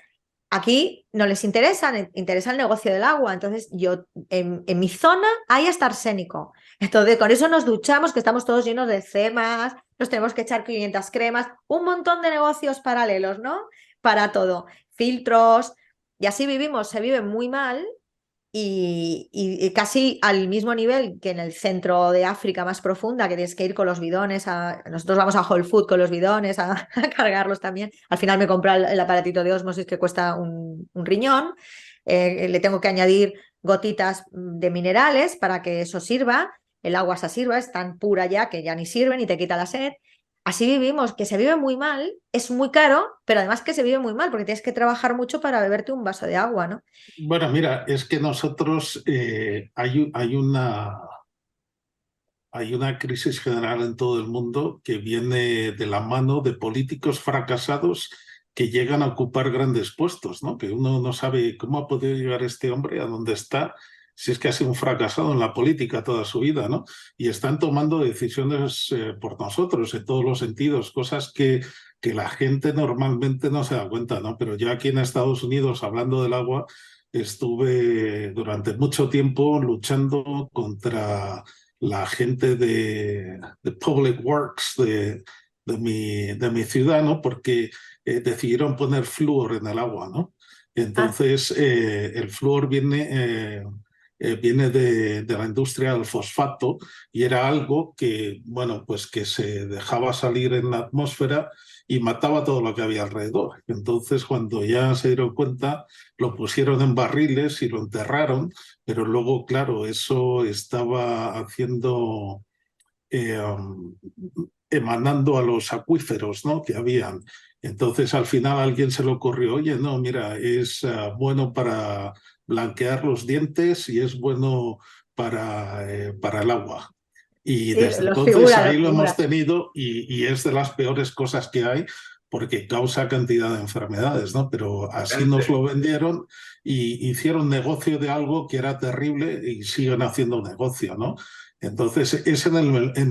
aquí no les interesa el negocio del agua. Entonces, yo en mi zona hay hasta arsénico. Entonces, con eso nos duchamos, que estamos todos llenos de cemas, nos tenemos que echar 500 cremas, un montón de negocios paralelos, ¿no? Para todo. Filtros, y así vivimos, se vive muy mal y casi al mismo nivel que en el centro de África más profunda, que tienes que ir con los bidones, nosotros vamos a Whole Food con los bidones a cargarlos también. Al final me compra el aparatito de ósmosis que cuesta un riñón, le tengo que añadir gotitas de minerales para que eso sirva, el agua se sirva, es tan pura ya que ya ni sirve ni te quita la sed. Así vivimos, que se vive muy mal, es muy caro, pero además que se vive muy mal porque tienes que trabajar mucho para beberte un vaso de agua, ¿no? Bueno, mira, es que nosotros hay una crisis general en todo el mundo que viene de la mano de políticos fracasados que llegan a ocupar grandes puestos, ¿no? Que uno no sabe cómo ha podido llegar este hombre a donde está, si es que ha sido un fracasado en la política toda su vida, ¿no? Y están tomando decisiones por nosotros en todos los sentidos, cosas que la gente normalmente no se da cuenta, ¿no? Pero yo aquí en Estados Unidos, hablando del agua, estuve durante mucho tiempo luchando contra la gente de Public Works de mi ciudad, ¿no? Porque decidieron poner flúor en el agua, ¿no? Entonces, el flúor viene de la industria del fosfato y era algo que, bueno, pues que se dejaba salir en la atmósfera y mataba todo lo que había alrededor. Entonces, cuando ya se dieron cuenta, lo pusieron en barriles y lo enterraron, pero luego, claro, eso estaba haciendo, emanando a los acuíferos, ¿no? Que habían. Entonces al final a alguien se le ocurrió, oye, no, mira, es bueno para blanquear los dientes y es bueno para el agua. Y Sí, desde los entonces figuras, ahí los lo hemos figuras. tenido y es de las peores cosas que hay porque causa cantidad de enfermedades, ¿no? Pero así nos Cáncer. lo vendieron y hicieron negocio de algo que era terrible y siguen haciendo negocio, ¿no? Entonces es en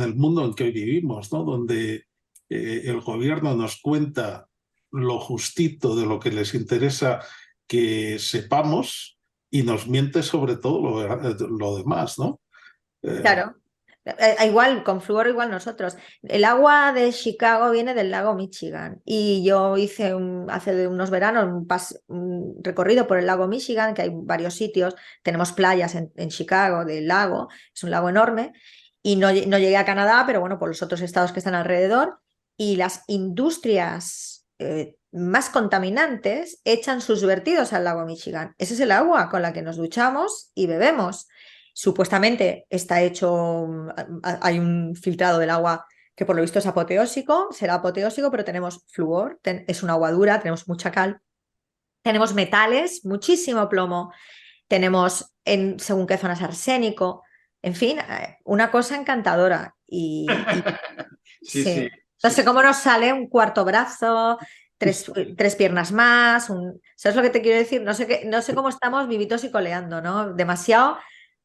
el mundo en que hoy vivimos, ¿no? Donde el gobierno nos cuenta lo justito de lo que les interesa que sepamos y nos miente sobre todo lo demás, ¿no? Eh, Claro. Igual, con flúor igual nosotros. El agua de Chicago viene del lago Michigan y yo hice hace de unos veranos un recorrido por el lago Michigan, que hay varios sitios, tenemos playas en Chicago del lago, es un lago enorme y no llegué a Canadá, pero bueno, por los otros estados que están alrededor y las industrias más contaminantes echan sus vertidos al lago Michigan. Ese es el agua con la que nos duchamos y bebemos. Supuestamente está hecho, hay un filtrado del agua que por lo visto es apoteósico, será apoteósico, pero tenemos flúor, es un agua dura, tenemos mucha cal, tenemos metales, muchísimo plomo, tenemos según qué zonas arsénico, en fin, una cosa encantadora. Sí, sí, Sí, no sí, sé sí. cómo nos sale un cuarto brazo, tres piernas más, ¿sabes lo que te quiero decir? No sé cómo estamos vivitos y coleando, ¿no? Demasiado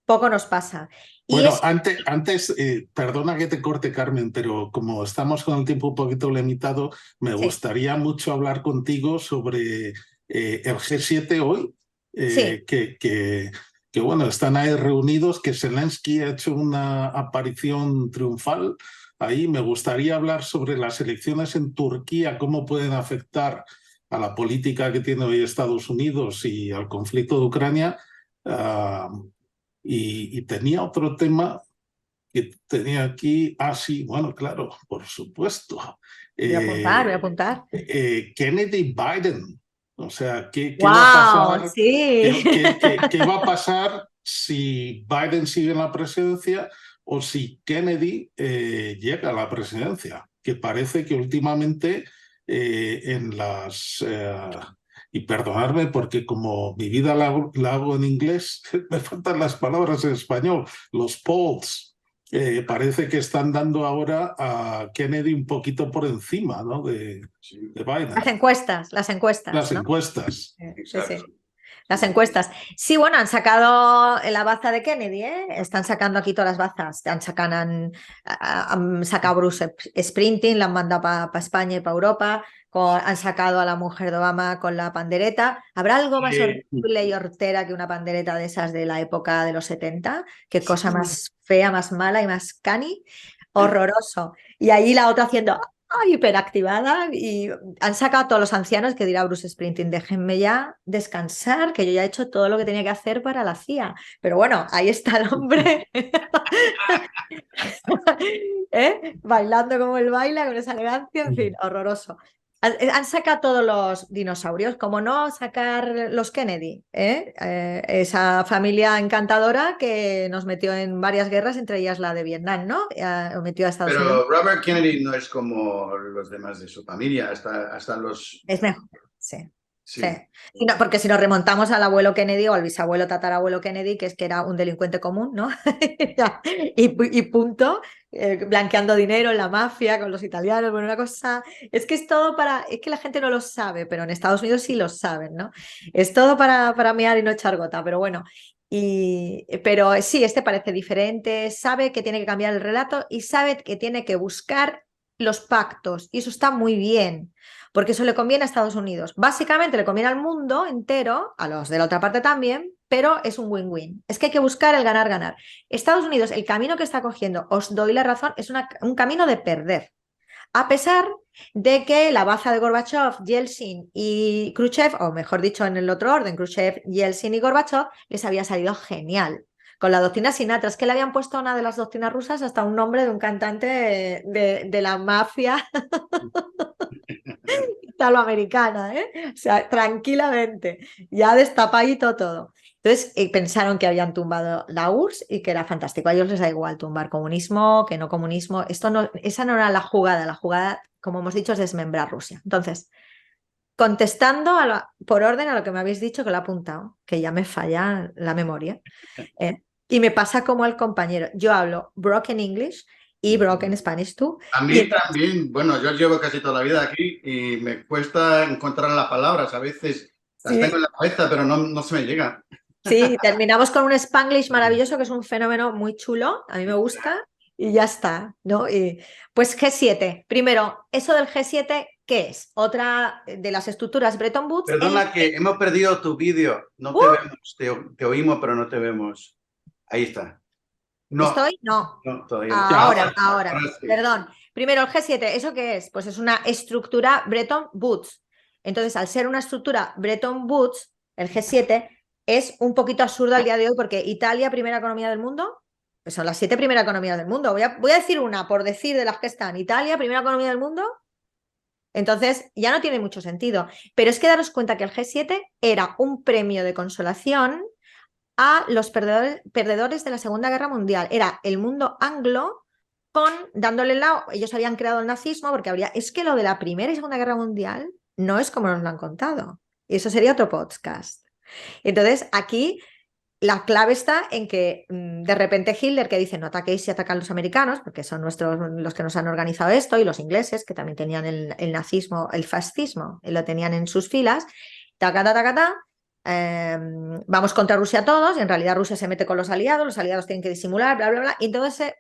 poco nos pasa. Y Bueno, es, antes, perdona que te corte, Carmen, pero como estamos con el tiempo un poquito limitado, me sí, gustaría mucho hablar contigo sobre el G7 hoy, sí, eh, que, que, que, bueno, están ahí reunidos, que Zelensky ha hecho una aparición triunfal. Ahí me gustaría hablar sobre las elecciones en Turquía, cómo pueden afectar a la política que tiene hoy Estados Unidos y al conflicto de Ucrania. Ah, y tenía otro tema que tenía aquí. Ah, sí, bueno, claro, por supuesto. voy a apuntar, voy a Eh, apuntar. Kennedy Biden. O sea, ¿qué va a ¡Wow! pasar? Sí. ¿Qué va a pasar si Biden sigue en la presidencia o si Kennedy llega a la presidencia? Que parece que últimamente en y perdonadme porque como mi vida la hago en inglés, me faltan las palabras en español, los polls. Parece que están dando ahora a Kennedy un poquito por encima, ¿no? Sí, de Biden. Las encuestas, Las ¿no? encuestas. Sí, exacto. sí. Sí, Las sí. encuestas. Sí, bueno, han sacado la baza de Kennedy, ¿eh? Están sacando aquí todas las bazas. Han sacado a Bruce Springsteen, la han mandado para Sí. España y para Europa. Han sacado a la mujer de Obama con la pandereta. ¿Habrá algo más Sí, horrible y hortera que una pandereta de esas de la época de los 70? Qué sí, cosa más fea, más mala y más cani. Horroroso. Y ahí la otra haciendo hiperactivada y han sacado a todos los ancianos que dirá Bruce Springsteen, déjenme ya descansar, que yo ya he hecho todo lo que tenía que hacer para la CIA. Pero bueno, ahí está el hombre bailando como él baila, con esa elegancia, en fin, horroroso. Han sacado todos los dinosaurios, como no sacar los Kennedy, ¿eh? Esa familia encantadora que nos metió en varias guerras, entre ellas la de Vietnam, ¿no? Metió a Estados Unidos. pero Robert Kennedy no es como los demás de su familia, hasta los... Es mejor, sí. Sí. Sí, Porque si nos remontamos al abuelo Kennedy o al bisabuelo tatarabuelo Kennedy, que es que era un delincuente común, ¿no? y punto, blanqueando dinero en la mafia con los italianos, bueno, una cosa, es que es todo es que la gente no lo sabe, pero en Estados Unidos sí lo saben, ¿no? Es todo para mear y no echar gota, pero bueno. Pero sí, este parece diferente, sabe que tiene que cambiar el relato y sabe que tiene que buscar los pactos, y eso está muy bien porque eso le conviene a Estados Unidos. Básicamente le conviene al mundo entero, a los de la otra parte también, pero es un win-win. Es que hay que buscar el ganar-ganar. Estados Unidos, el camino que está cogiendo, os doy la razón, es un camino de perder. A pesar de que la baza de Gorbachev, Yeltsin y Khrushchev, o mejor dicho en el otro orden, Khrushchev, Yeltsin y Gorbachev, les había salido genial. Con la doctrina Sinatra, es que le habían puesto a una de las doctrinas rusas hasta un nombre de un cantante de la mafia italoamericana, ¿eh? O sea, tranquilamente, ya destapadito todo. Entonces pensaron que habían tumbado la URSS y que era fantástico. A ellos les da igual tumbar comunismo, que no comunismo. Esa no era la jugada como hemos dicho, es desmembrar Rusia. Entonces, contestando por orden a lo que me habéis dicho, que lo he apuntado, que ya me falla la memoria, y me pasa como al compañero. Yo hablo broken English y broken Spanish tú. A mí también, bueno, yo llevo casi toda la vida aquí y me cuesta encontrar las palabras. A veces las tengo en la cabeza, pero no se me llega. Sí, terminamos con un Spanglish maravilloso, que es un fenómeno muy chulo, a mí me gusta, y ya está, ¿no? Pues G7. Primero, eso del G7, ¿qué es? Otra de las estructuras Bretton Woods. Perdona que hemos perdido tu vídeo. No te vemos, te oímos, pero no te vemos. Ahí está. No, ¿Estoy? No. no, todavía no. Ahora. Sí. Perdón. Primero, el G7, ¿eso qué es? Pues es una estructura Bretton Woods. Entonces, al ser una estructura Bretton Woods, el G7 es un poquito absurdo al día de hoy porque Italia, primera economía del mundo, pues son las 7 primeras economías del mundo. Voy a decir una por decir de las que están. Italia, primera economía del mundo. Entonces, ya no tiene mucho sentido. Pero es que daros cuenta que el G7 era un premio de consolación a los perdedores de la Segunda Guerra Mundial. Era el mundo anglo dándole el lado. Ellos habían creado el nazismo porque es que lo de la Primera y Segunda Guerra Mundial no es como nos lo han contado. Y eso sería otro podcast. Entonces, aquí la clave está en que de repente Hitler, que dice no ataquéis si atacan los americanos, porque son los que nos han organizado esto, y los ingleses, que también tenían el nazismo, el fascismo, y lo tenían en sus filas, vamos contra Rusia todos, y en realidad Rusia se mete con los aliados tienen que disimular, bla, bla, bla, y entonces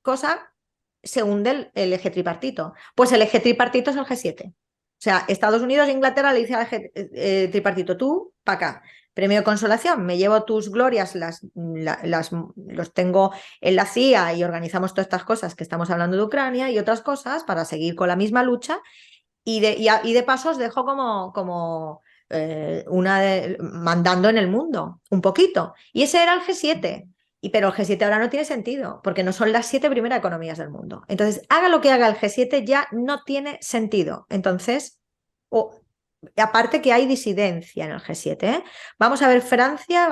cosa se hunde el eje tripartito. Pues el eje tripartito es el G7. O sea, Estados Unidos e Inglaterra le dice al eje tripartito, tú, para acá. Premio de consolación, me llevo tus glorias, los tengo en la CIA y organizamos todas estas cosas que estamos hablando de Ucrania y otras cosas para seguir con la misma lucha y de paso os dejo como mandando en el mundo, un poquito. Y ese era el G7. Pero el G7 ahora no tiene sentido, porque no son las 7 primeras economías del mundo. Entonces, haga lo que haga el G7, ya no tiene sentido. Entonces, aparte que hay disidencia en el G7, ¿eh? Vamos a ver Francia,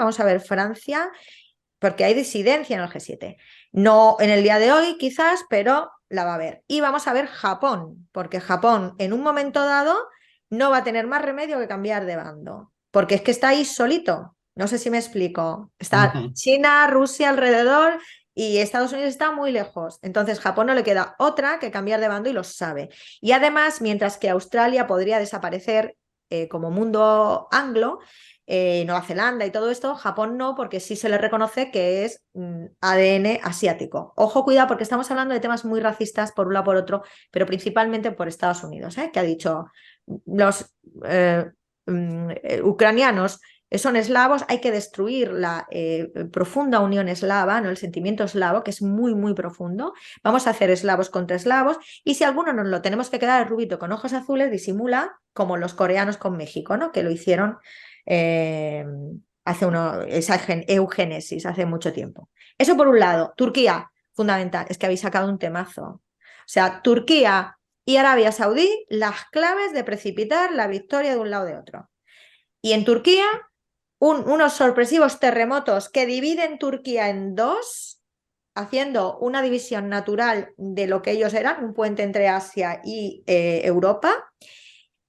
porque hay disidencia en el G7. No en el día de hoy, quizás, pero la va a haber. Y vamos a ver Japón, porque Japón, en un momento dado, no va a tener más remedio que cambiar de bando, porque es que está ahí solito. No sé si me explico. Está China, Rusia alrededor y Estados Unidos está muy lejos. Entonces, Japón no le queda otra que cambiar de bando y lo sabe. Y además, mientras que Australia podría desaparecer como mundo anglo, Nueva Zelanda y todo esto, Japón no, porque sí se le reconoce que es ADN asiático. Ojo, cuidado, porque estamos hablando de temas muy racistas por un lado por otro, pero principalmente por Estados Unidos, que ha dicho los ucranianos son eslavos, hay que destruir la profunda unión eslava, ¿no? El sentimiento eslavo, que es muy, muy profundo. Vamos a hacer eslavos contra eslavos, y si alguno nos lo tenemos que quedar el rubito con ojos azules, disimula, como los coreanos con México, ¿no? Que lo hicieron esa eugénesis hace mucho tiempo. Eso por un lado. Turquía, fundamental, es que habéis sacado un temazo. O sea, Turquía y Arabia Saudí, las claves de precipitar la victoria de un lado o de otro. Y en Turquía, unos sorpresivos terremotos que dividen Turquía en dos, haciendo una división natural de lo que ellos eran, un puente entre Asia y Europa,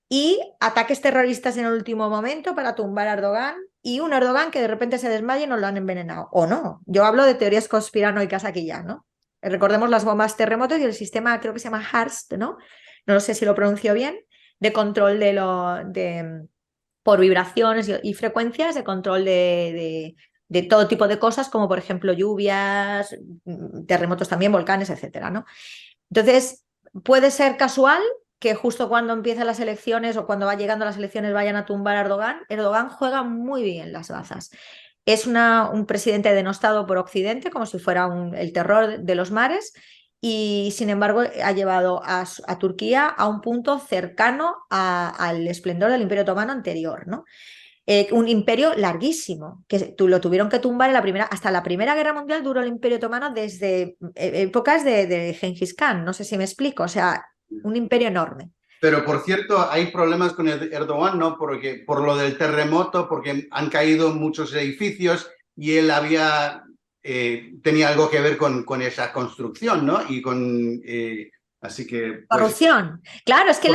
y ataques terroristas en el último momento para tumbar a Erdogan, y un Erdogan que de repente se desmaya y nos lo han envenenado. O no, yo hablo de teorías conspiranoicas aquí ya, ¿no? Recordemos las bombas terremotos y el sistema, creo que se llama HARST, ¿no? No sé si lo pronuncio bien, de control por vibraciones y frecuencias, de control de todo tipo de cosas, como por ejemplo lluvias, terremotos también, volcanes, etcétera, ¿no? Entonces, puede ser casual que justo cuando empiezan las elecciones o cuando va llegando las elecciones vayan a tumbar a Erdogan. Erdogan juega muy bien las bazas. Es un presidente denostado por Occidente, como si fuera el terror de los mares, y sin embargo ha llevado a Turquía a un punto cercano al esplendor del Imperio Otomano anterior, ¿no? Un imperio larguísimo, que lo tuvieron que tumbar hasta la Primera Guerra Mundial duró el Imperio Otomano desde épocas de Gengis Khan, no sé si me explico, o sea, un imperio enorme. Pero por cierto, hay problemas con Erdogan, ¿no? Porque por lo del terremoto, porque han caído muchos edificios y él tenía algo que ver con esa construcción, ¿no? Y con Así que, pues... Corrupción. Claro, es que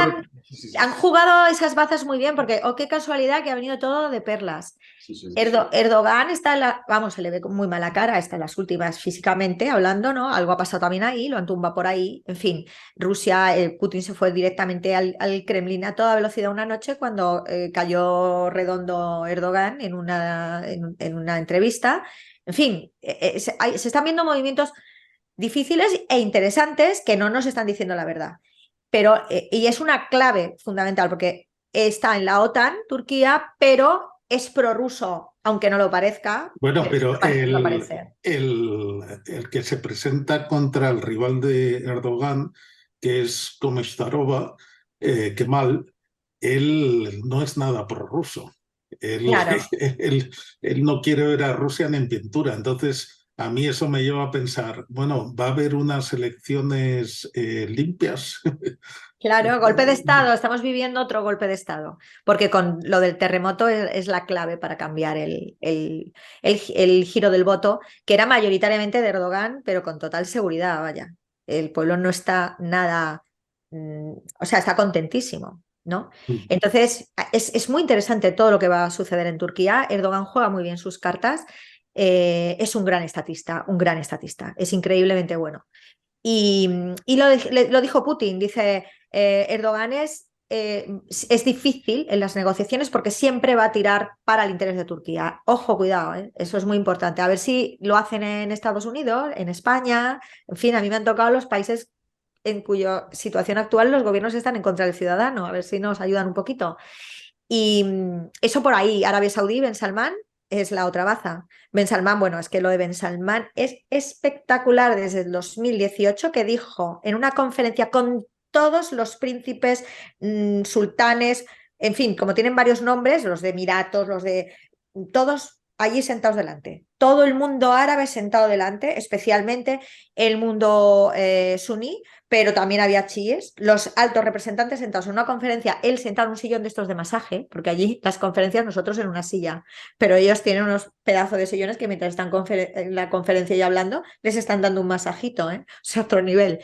Sí. han jugado esas bazas muy bien, porque, oh, qué casualidad que ha venido todo de perlas. Sí. Erdogan está vamos, se le ve con muy mala cara, está en las últimas físicamente hablando, ¿no? Algo ha pasado también ahí, lo han tumbado por ahí. En fin, Rusia, Putin se fue directamente al Kremlin a toda velocidad una noche cuando cayó redondo Erdogan en una entrevista. En fin, se están viendo movimientos difíciles e interesantes que no nos están diciendo la verdad. Pero, y es una clave fundamental, porque está en la OTAN, Turquía, pero es prorruso, aunque no lo parezca. Bueno, pero Lo parece. el que se presenta contra el rival de Erdogan, que es Kılıçdaroğlu, Kemal, él no es nada prorruso. Él, Claro. él no quiere ver a Rusia ni en pintura. Entonces, a mí eso me lleva a pensar, bueno, ¿va a haber unas elecciones limpias? Claro, golpe de Estado, estamos viviendo otro golpe de Estado, porque con lo del terremoto es la clave para cambiar el giro del voto, que era mayoritariamente de Erdogan, pero con total seguridad, vaya. El pueblo no está nada, o sea, está contentísimo, ¿no? Entonces, es muy interesante todo lo que va a suceder en Turquía. Erdogan juega muy bien sus cartas, es un gran estatista, es increíblemente bueno. Y lo dijo Putin, dice, Erdogan es difícil en las negociaciones porque siempre va a tirar para el interés de Turquía. Ojo, cuidado, eso es muy importante. A ver si lo hacen en Estados Unidos, en España, en fin, a mí me han tocado los países en cuya situación actual los gobiernos están en contra del ciudadano, a ver si nos ayudan un poquito. Y eso por ahí, Arabia Saudí, Ben Salman, es la otra baza. Ben Salman, bueno, es que lo de Ben Salman es espectacular desde el 2018, que dijo en una conferencia con todos los príncipes, sultanes, en fin, como tienen varios nombres, los de Emiratos, los de todos allí sentados delante. Todo el mundo árabe sentado delante, especialmente el mundo suní, pero también había chiíes, los altos representantes sentados en una conferencia, él sentado en un sillón de estos de masaje, porque allí las conferencias nosotros en una silla, pero ellos tienen unos pedazos de sillones que mientras están en la conferencia y hablando, les están dando un masajito, ¿eh? O sea, otro nivel.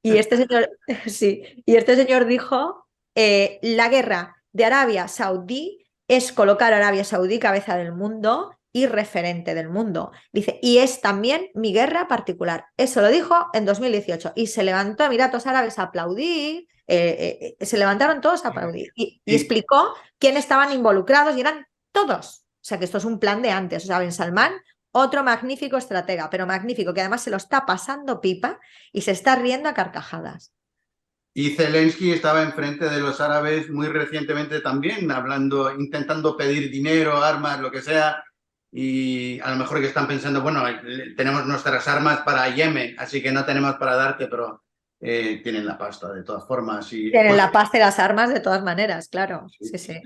Y este señor, sí, y este señor dijo, la guerra de Arabia Saudí es colocar a Arabia Saudí cabeza del mundo y referente del mundo. Dice, y es también mi guerra particular. Eso lo dijo en 2018 y se levantó Emiratos Árabes a aplaudir, se levantaron todos a aplaudir y explicó quiénes estaban involucrados y eran todos. O sea que esto es un plan de antes. O sea, Ben Salman, otro magnífico estratega, pero magnífico, que además se lo está pasando pipa y se está riendo a carcajadas. Y Zelensky estaba enfrente de los árabes muy recientemente también, hablando, intentando pedir dinero, armas, lo que sea, y a lo mejor que están pensando, bueno, tenemos nuestras armas para Yemen, así que no tenemos para darte, pero tienen la pasta de todas formas. Y, tienen la paz de las armas de todas maneras, claro. Sí.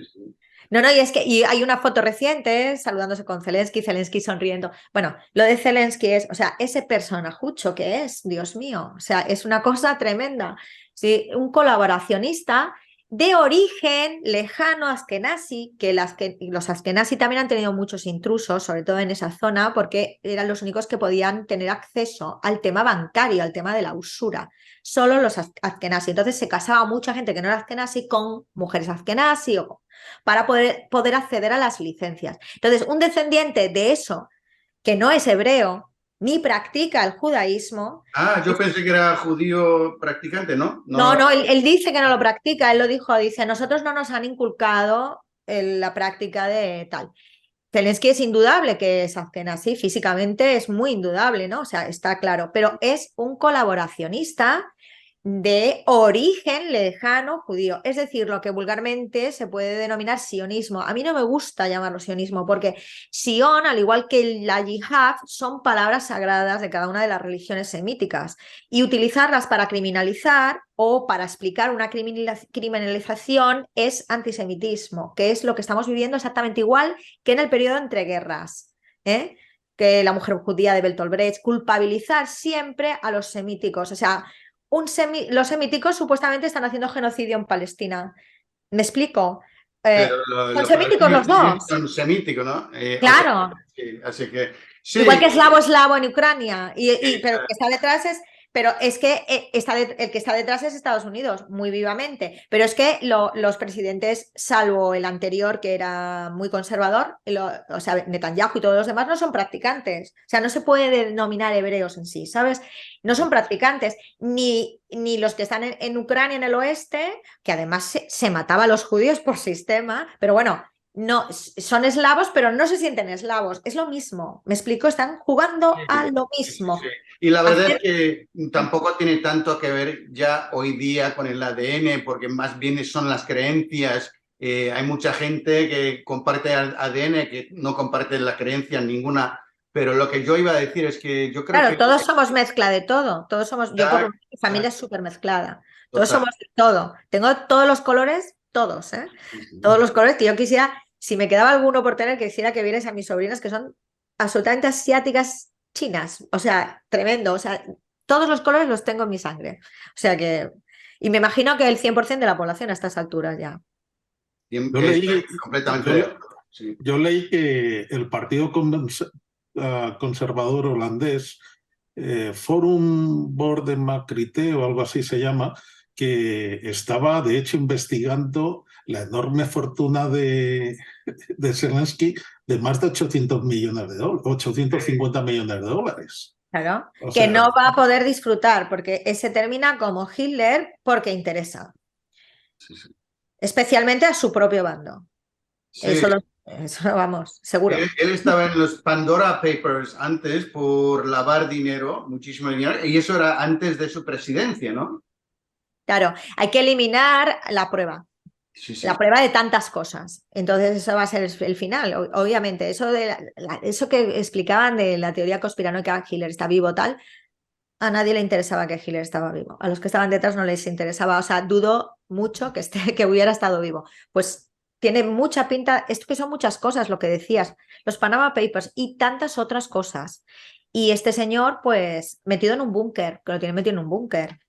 No, y es que hay una foto reciente saludándose con Zelensky sonriendo. Bueno, lo de Zelensky es, o sea, ese personajucho que es, Dios mío, o sea, es una cosa tremenda. Sí, un colaboracionista de origen lejano askenazi, que los askenazi también han tenido muchos intrusos, sobre todo en esa zona, porque eran los únicos que podían tener acceso al tema bancario, al tema de la usura. Solo los askenazi. Entonces se casaba mucha gente que no era askenazi con mujeres askenazi para poder acceder a las licencias. Entonces, un descendiente de eso, que no es hebreo, ni practica el judaísmo. Yo pensé que era judío practicante, ¿no? No, él dice que no lo practica, él lo dijo, dice, nosotros no nos han inculcado la práctica de tal. Zelensky es indudable que es así, físicamente es muy indudable, ¿no? O sea, está claro, pero es un colaboracionista de origen lejano judío, es decir, lo que vulgarmente se puede denominar sionismo. A mí no me gusta llamarlo sionismo porque sion, al igual que la yihad, son palabras sagradas de cada una de las religiones semíticas y utilizarlas para criminalizar o para explicar una criminalización es antisemitismo, que es lo que estamos viviendo exactamente igual que en el periodo entre guerras, ¿eh? Que la mujer judía de Bertolt Brecht, culpabilizar siempre a los semíticos, o sea, los semíticos supuestamente están haciendo genocidio en Palestina. ¿Me explico? Son semíticos los dos. Son semíticos, ¿no? Claro. Así que, sí. Igual que eslavo en Ucrania. Pero lo que está detrás es Pero es que el que está detrás es Estados Unidos, muy vivamente. Pero es que los presidentes, salvo el anterior, que era muy conservador, o sea, Netanyahu y todos los demás, no son practicantes. O sea, no se puede denominar hebreos en sí, ¿sabes? No son practicantes. Ni los que están en Ucrania, en el oeste, que además se mataba a los judíos por sistema, pero bueno. No, son eslavos, pero no se sienten eslavos. Es lo mismo. ¿Me explico? Están jugando a lo mismo. Sí. Y la verdad es que tampoco tiene tanto que ver ya hoy día con el ADN, porque más bien son las creencias. Hay mucha gente que comparte ADN, que no comparte las creencias ninguna. Pero lo que yo iba a decir es que yo creo Claro, que... todos somos mezcla de todo. Todos somos, yo por lo menos, mi familia es súper mezclada. Todos somos de todo. Tengo todos los colores, todos, ¿eh? Todos los colores que yo quisiera, si me quedaba alguno por tener, quisiera que vierais a mis sobrinas que son absolutamente asiáticas chinas. O sea, tremendo. O sea, todos los colores los tengo en mi sangre. O sea que, y me imagino que el 100% de la población a estas alturas ya. Yo leí, completamente yo, de acuerdo, sí. yo leí que el Partido Conservador holandés, Forum Bordemacrité o algo así se llama, que estaba de hecho investigando la enorme fortuna de Zelensky de más de 800 millones de dólares, 850 millones de dólares. Claro, O que sea, no va a poder disfrutar porque se termina como Hitler porque interesa, Sí, sí. especialmente a su propio bando. Sí. Eso vamos, seguro. Él estaba en los Pandora Papers antes por lavar dinero, muchísimo dinero, y eso era antes de su presidencia, ¿no? Claro, hay que eliminar la prueba. Sí, sí. La prueba de tantas cosas. Entonces, eso va a ser el final. Obviamente, eso que explicaban de la teoría conspiranoica, Hitler está vivo, tal, a nadie le interesaba que Hitler estaba vivo. A los que estaban detrás no les interesaba. O sea, dudo mucho que hubiera estado vivo. Pues tiene mucha pinta, esto que son muchas cosas, lo que decías, los Panama Papers y tantas otras cosas. Y este señor, pues, metido en un búnker, que lo tiene metido en un búnker,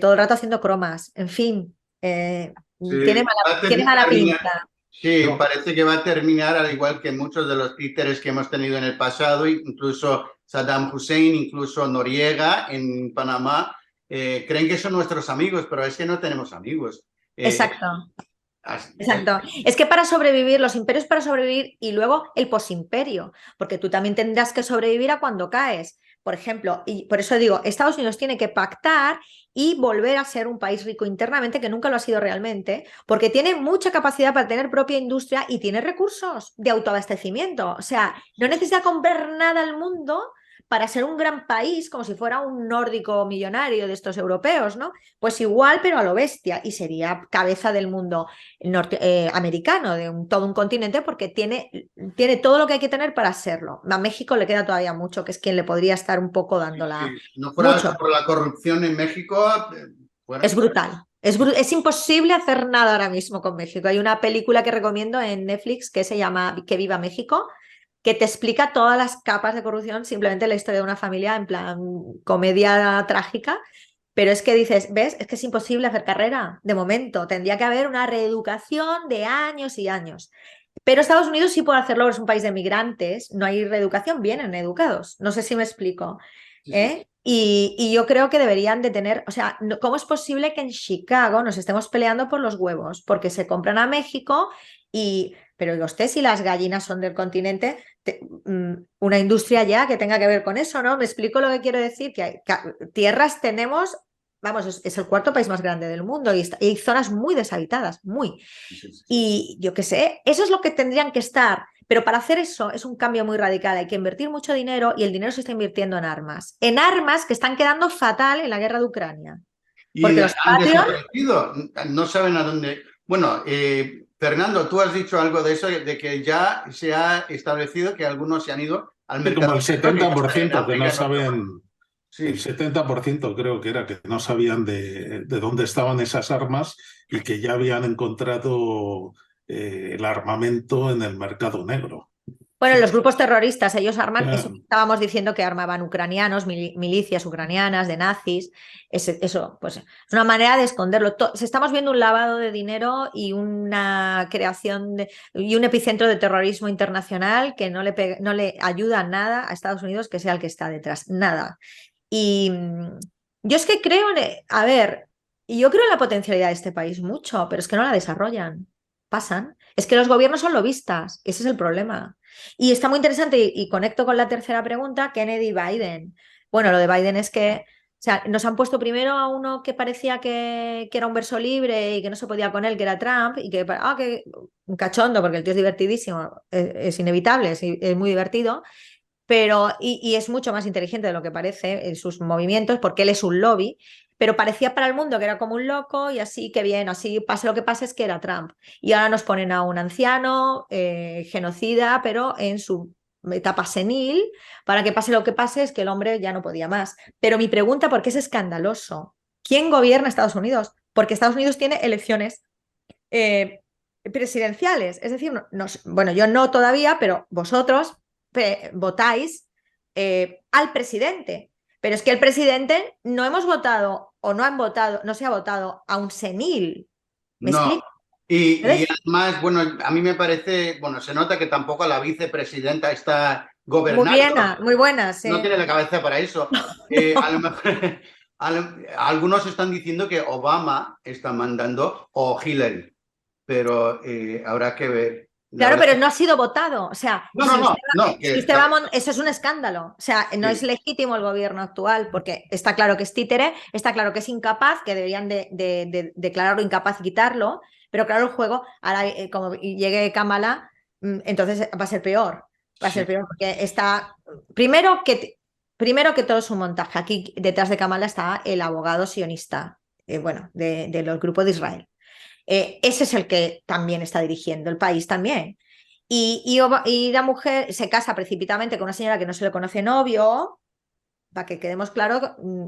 todo el rato haciendo cromas, en fin. Sí, Tiene mala pinta. sí, no, parece que va a terminar al igual que muchos de los títeres que hemos tenido en el pasado, incluso Saddam Hussein, incluso Noriega en Panamá. Creen que son nuestros amigos, pero es que no tenemos amigos. Exacto. Exacto. Es que para sobrevivir, los imperios para sobrevivir y luego el posimperio, porque tú también tendrás que sobrevivir a cuando caes. Por ejemplo, y por eso digo, Estados Unidos tiene que pactar y volver a ser un país rico internamente, que nunca lo ha sido realmente, porque tiene mucha capacidad para tener propia industria y tiene recursos de autoabastecimiento. O sea, no necesita comprar nada al mundo para ser un gran país, como si fuera un nórdico millonario de estos europeos, ¿no? Pues igual, pero a lo bestia, y sería cabeza del mundo americano, de todo un continente, porque tiene todo lo que hay que tener para serlo. A México le queda todavía mucho, que es quien le podría estar un poco dando la... No fuera mucho. por la corrupción en México, Es brutal. Es imposible hacer nada ahora mismo con México. Hay una película que recomiendo en Netflix que se llama Que viva México, que te explica todas las capas de corrupción, simplemente la historia de una familia en plan comedia trágica. Pero es que dices, ¿ves? Es que es imposible hacer carrera de momento. Tendría que haber una reeducación de años y años. Pero Estados Unidos sí puede hacerlo, es un país de migrantes, no hay reeducación, vienen educados. No sé si me explico. ¿Eh? Y yo creo que deberían de tener, o sea, ¿cómo es posible que en Chicago nos estemos peleando por los huevos? Porque se compran a México pero usted, si las gallinas son del continente, una industria ya que tenga que ver con eso, ¿no? Me explico lo que quiero decir, que tierras tenemos, vamos, es el cuarto país más grande del mundo y hay zonas muy deshabitadas, muy. Y yo qué sé, eso es lo que tendrían que estar. Pero para hacer eso es un cambio muy radical. Hay que invertir mucho dinero y el dinero se está invirtiendo en armas. En armas que están quedando fatal en la guerra de Ucrania. Y Porque han desaparecido, no saben a dónde. Bueno, Fernando, tú has dicho algo de eso, de que ya se ha establecido que algunos se han ido al mercado. como el 70% que no saben, sí. El 70% creo que era que no sabían de dónde estaban esas armas y que ya habían encontrado el armamento en el mercado negro. Bueno, los grupos terroristas, ellos arman, eso que estábamos diciendo que armaban ucranianos, milicias ucranianas, de nazis, eso, pues es una manera de esconderlo. Estamos viendo un lavado de dinero y una creación y un epicentro de terrorismo internacional que no le ayuda nada a Estados Unidos que sea el que está detrás, nada. Y Yo es que creo a ver, yo creo en la potencialidad de este país mucho, pero es que no la desarrollan. Pasan. Es que los gobiernos son lobistas, ese es el problema. Y está muy interesante y conecto con la tercera pregunta, Kennedy y Biden. Bueno, lo de Biden es que, o sea, nos han puesto primero a uno que parecía que era un verso libre y que no se podía con él, que era Trump, y que un cachondo, porque el tío es divertidísimo, es inevitable, es muy divertido, pero y es mucho más inteligente de lo que parece en sus movimientos, porque él es un lobby, pero parecía para el mundo que era como un loco y así que bien, así pase lo que pase es que era Trump. Y ahora nos ponen a un anciano genocida, pero en su etapa senil, para que pase lo que pase es que el hombre ya no podía más. Pero mi pregunta, ¿por qué es escandaloso? ¿Quién gobierna Estados Unidos? Porque Estados Unidos tiene elecciones eh, presidenciales. Es decir, bueno, yo no todavía, pero vosotros votáis al presidente. Pero es que el presidente no hemos votado o no han votado, no se ha votado a un senil. ¿Me No. explico? Y además, bueno, a mí me parece, bueno, se nota que tampoco la vicepresidenta está gobernando, Muy buena, no sí. tiene la cabeza para eso. A lo mejor, algunos están diciendo que Obama está mandando o Hillary, pero habrá que ver. La Claro, verdad pero es no ha sido votado. O sea, no, no, no, no, si que usted va eso es un escándalo. O sea, no es sí, legítimo el gobierno actual porque está claro que es títere, está claro que es incapaz, que deberían de declararlo incapaz y quitarlo. Pero claro, el juego, ahora como llegue Kamala, entonces va a ser peor. Va a ser sí. peor porque está. Primero que todo es un montaje. Aquí detrás de Kamala está el abogado sionista, bueno, de los grupos de Israel. Ese es el que también está dirigiendo el país también. Y la mujer se casa precipitadamente con una señora que no se le conoce novio, para que quedemos claros,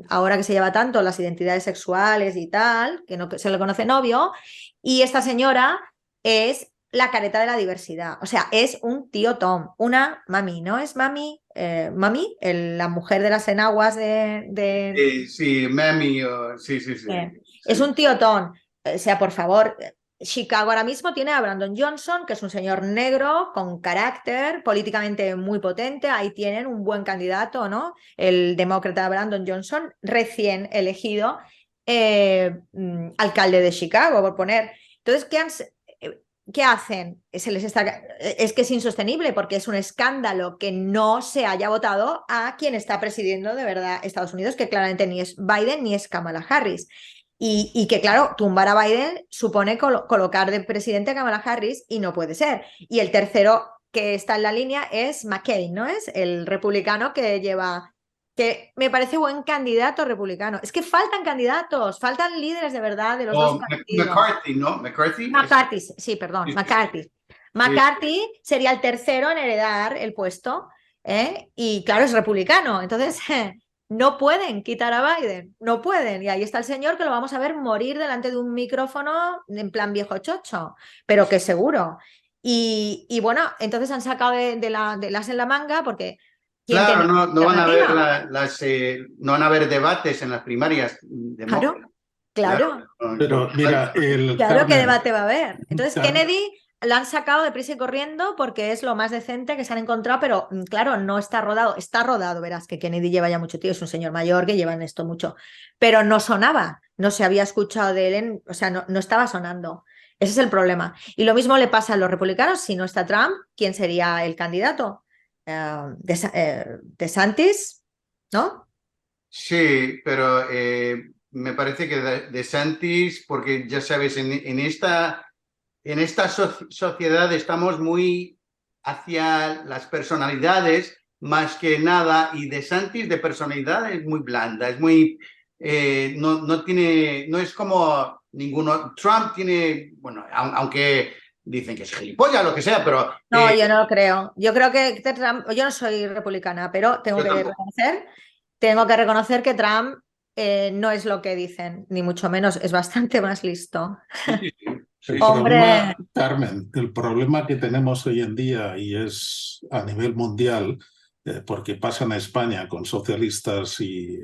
ahora que se lleva tanto las identidades sexuales y tal, que no se le conoce novio, y esta señora es la careta de la diversidad, o sea, es un tío Tom, una mami, ¿no? Es mami, mami, la mujer de las enaguas Sí, Mami, sí, sí, sí, es sí. un tío Tom. O sea, por favor, Chicago ahora mismo tiene a Brandon Johnson, que es un señor negro con carácter, políticamente muy potente. Ahí tienen un buen candidato, ¿no? El demócrata Brandon Johnson, recién elegido alcalde de Chicago, por poner. Entonces, ¿qué hacen? Es que es insostenible porque es un escándalo que no se haya votado a quien está presidiendo de verdad Estados Unidos, que claramente ni es Biden ni es Kamala Harris. Y que, claro, tumbar a Biden supone colocar de presidente a Kamala Harris y no puede ser. Y el tercero que está en la línea es McCain, ¿no? Es el republicano que lleva, que me parece buen candidato republicano. Es que faltan candidatos, faltan líderes de verdad de los dos O partidos. McCarthy, ¿no? McCarthy. McCarthy, sí, perdón, Sí, sí, McCarthy. sí. McCarthy sería el tercero en heredar el puesto, ¿eh? Y claro, es republicano, entonces no pueden quitar a Biden, no pueden. Y ahí está el señor que lo vamos a ver morir delante de un micrófono en plan viejo chocho, pero que seguro. Y bueno, entonces han sacado de las en la manga porque ¿quién Claro, tenía no van a haber alternativa? no van a haber debates en las primarias Claro, demócratas. Claro, claro. Pero mira, el Claro, ¿qué Carmen, debate va a haber? Entonces, Car- Kennedy lo han sacado deprisa y corriendo porque es lo más decente que se han encontrado, pero claro, no está rodado. Está rodado, verás que Kennedy lleva ya mucho tiempo, es un señor mayor que lleva en esto mucho, pero no sonaba, no se había escuchado de él, o sea, no estaba sonando. Ese es el problema. Y lo mismo le pasa a los republicanos, si no está Trump, ¿quién sería el candidato? DeSantis, ¿no? sí, pero me parece que DeSantis, porque ya sabes, en esta sociedad estamos muy hacia las personalidades más que nada, y DeSantis de personalidad es muy blanda, es muy, no tiene, no es como ninguno. Trump tiene, bueno, aunque dicen que es gilipollas, lo que sea, pero No, yo no lo creo. Yo creo que Trump, yo no soy republicana, pero yo tampoco. tengo que reconocer que Trump no es lo que dicen, ni mucho menos, es bastante más listo. Sí, sí, sí, el sí, sí. problema, Hombre, Carmen, el problema que tenemos hoy en día y es a nivel mundial, porque pasa en España con socialistas y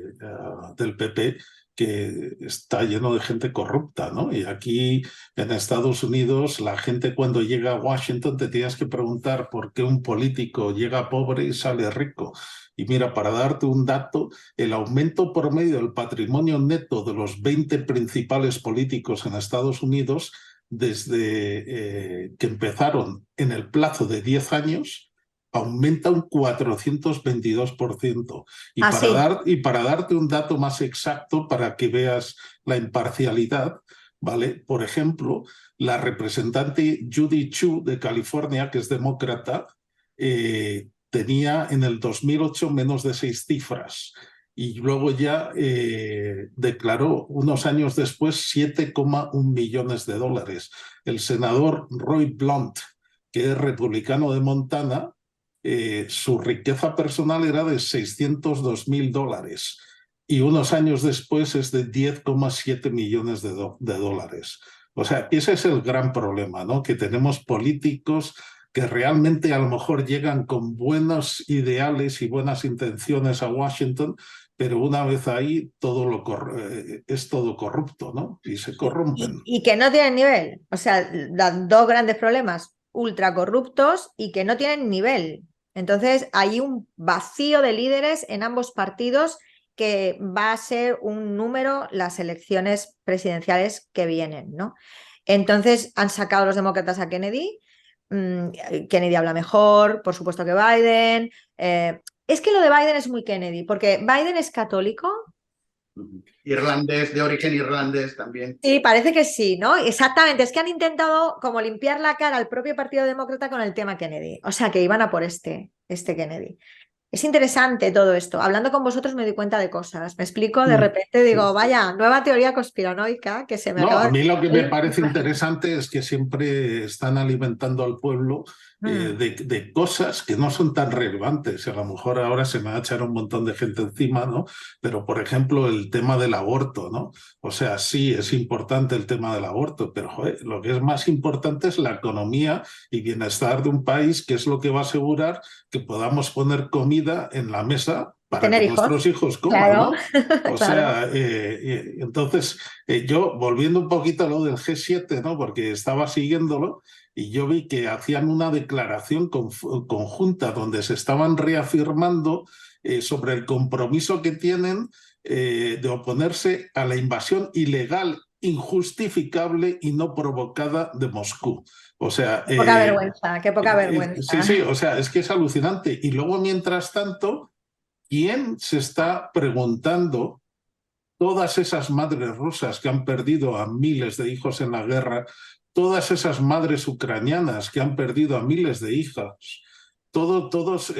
del PP, que está lleno de gente corrupta, ¿no? Y aquí en Estados Unidos la gente cuando llega a Washington te tienes que preguntar por qué un político llega pobre y sale rico. Y mira, para darte un dato, el aumento promedio del patrimonio neto de los 20 principales políticos en Estados Unidos desde que empezaron en el plazo de 10 años aumenta un 422%. Así. Y para darte un dato más exacto, para que veas la imparcialidad, ¿vale? Por ejemplo, la representante Judy Chu de California, que es demócrata, tenía en el 2008 menos de 6 cifras. Y luego ya declaró unos años después 7,1 millones de dólares. El senador Roy Blunt, que es republicano de Montana, su riqueza personal era de $602.000 y unos años después es de 10,7 millones de dólares. O sea, ese es el gran problema, ¿no? Que tenemos políticos que realmente a lo mejor llegan con buenos ideales y buenas intenciones a Washington, pero una vez ahí es todo corrupto, ¿no? Y se corrompen. Y que no tienen nivel. O sea, dos grandes problemas, ultra corruptos y que no tienen nivel. Entonces, hay un vacío de líderes en ambos partidos que va a ser un número las elecciones presidenciales que vienen, ¿no? Entonces, han sacado los demócratas a Kennedy. Kennedy habla mejor, por supuesto que Biden. Es que lo de Biden es muy Kennedy, porque Biden es católico. Irlandés, de origen irlandés también. Sí, parece que sí, ¿no? Exactamente, es que han intentado como limpiar la cara al propio Partido Demócrata con el tema Kennedy, o sea, que iban a por este Kennedy. Es interesante todo esto. Hablando con vosotros me doy cuenta de cosas. Me explico, de repente digo, vaya, nueva teoría conspiranoica que se me No, acaba a mí lo que me de... parece interesante es que siempre están alimentando al pueblo de cosas que no son tan relevantes. A lo mejor ahora se me va a echar un montón de gente encima, ¿no? Pero, por ejemplo, el tema del aborto, ¿no? O sea, sí, es importante el tema del aborto, pero joder, lo que es más importante es la economía y bienestar de un país, que es lo que va a asegurar que podamos poner comida en la mesa para Tener que hijos, nuestros hijos coman, claro, ¿no? O claro. sea, entonces, yo volviendo un poquito a lo del G7, ¿no? Porque estaba siguiéndolo y yo vi que hacían una declaración conjunta donde se estaban reafirmando sobre el compromiso que tienen de oponerse a la invasión ilegal, injustificable y no provocada de Moscú. O sea, Poca vergüenza, qué poca sí, vergüenza. sí, o sea, es que es alucinante. Y luego, mientras tanto, ¿quién se está preguntando todas esas madres rusas que han perdido a miles de hijos en la guerra, todas esas madres ucranianas que han perdido a miles de hijas, todos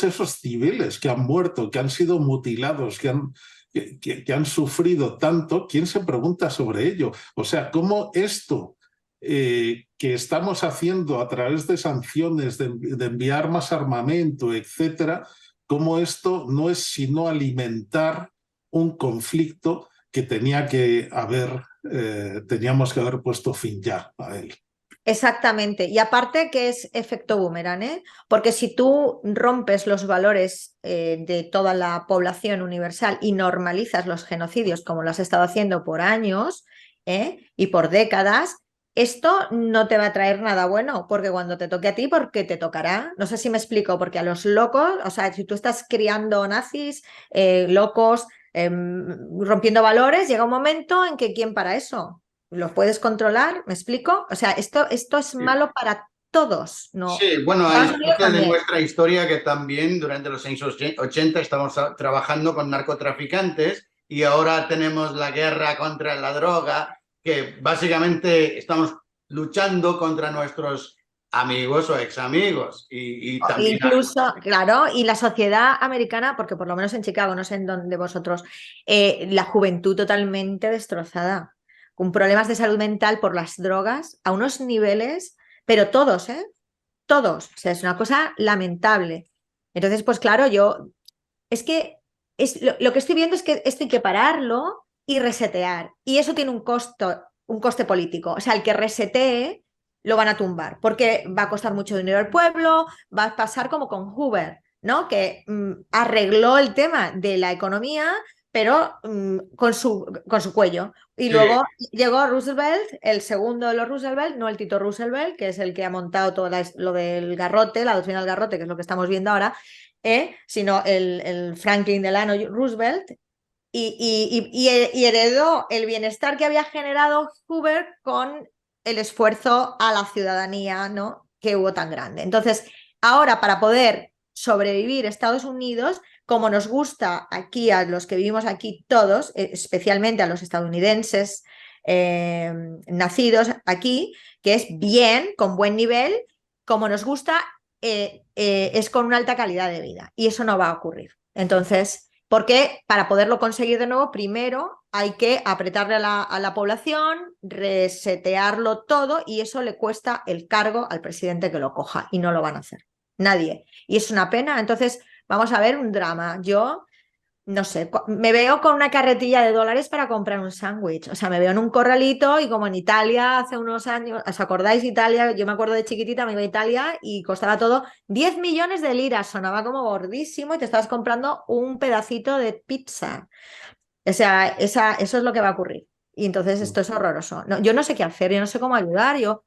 esos civiles que han muerto, que han sido mutilados, que han sufrido tanto? ¿Quién se pregunta sobre ello? O sea, ¿cómo esto que estamos haciendo a través de sanciones, de enviar más armamento, etcétera, cómo esto no es sino alimentar un conflicto que teníamos que haber puesto fin ya a él? Exactamente. Y aparte que es efecto boomerang, ¿eh? Porque si tú rompes los valores de toda la población universal y normalizas los genocidios como lo has estado haciendo por años y por décadas, esto no te va a traer nada bueno, porque cuando te toque a ti, porque te tocará. No sé si me explico, porque a los locos, o sea, si tú estás criando nazis, locos, rompiendo valores, llega un momento en que ¿quién para eso? ¿Los puedes controlar? ¿Me explico? O sea, esto es malo para todos, ¿no? Sí, bueno, hay Estados Unidos parte de también. nuestra historia que también durante los años 80 estamos trabajando con narcotraficantes y ahora tenemos la guerra contra la droga, que básicamente estamos luchando contra nuestros amigos o examigos y también... Incluso, claro, y la sociedad americana, porque por lo menos en Chicago, no sé en dónde vosotros, la juventud totalmente destrozada, con problemas de salud mental por las drogas, a unos niveles, pero todos, ¿eh? Todos. O sea, es una cosa lamentable. Entonces, pues claro, es que lo que estoy viendo es que esto hay que pararlo y resetear. Y eso tiene un coste político. O sea, el que resetee lo van a tumbar, porque va a costar mucho dinero al pueblo, va a pasar como con Hoover, ¿no? Que arregló el tema de la economía, pero con su cuello. Y Sí. luego llegó Roosevelt, el segundo de los Roosevelt, no el Tito Roosevelt, que es el que ha montado todo lo del garrote, la doctrina del garrote, que es lo que estamos viendo ahora, sino el Franklin Delano Roosevelt, y heredó el bienestar que había generado Hoover con el esfuerzo a la ciudadanía, ¿no?, que hubo tan grande. Entonces, ahora para poder sobrevivir Estados Unidos, como nos gusta aquí a los que vivimos aquí todos, especialmente a los estadounidenses nacidos aquí, que es bien, con buen nivel, como nos gusta, es con una alta calidad de vida. Y eso no va a ocurrir. Entonces, porque para poderlo conseguir de nuevo, primero hay que apretarle a la población, resetearlo todo, y eso le cuesta el cargo al presidente que lo coja, y no lo van a hacer. Nadie. Y es una pena. Entonces, vamos a ver un drama. Yo, no sé, me veo con una carretilla de dólares para comprar un sándwich. O sea, me veo en un corralito, y como en Italia hace unos años, ¿os acordáis Italia? Yo me acuerdo de chiquitita, me iba a Italia y costaba todo 10 millones de liras, sonaba como gordísimo, y te estabas comprando un pedacito de pizza. O sea, eso es lo que va a ocurrir. Y entonces esto es horroroso. No, yo no sé qué hacer, yo no sé cómo ayudar. Yo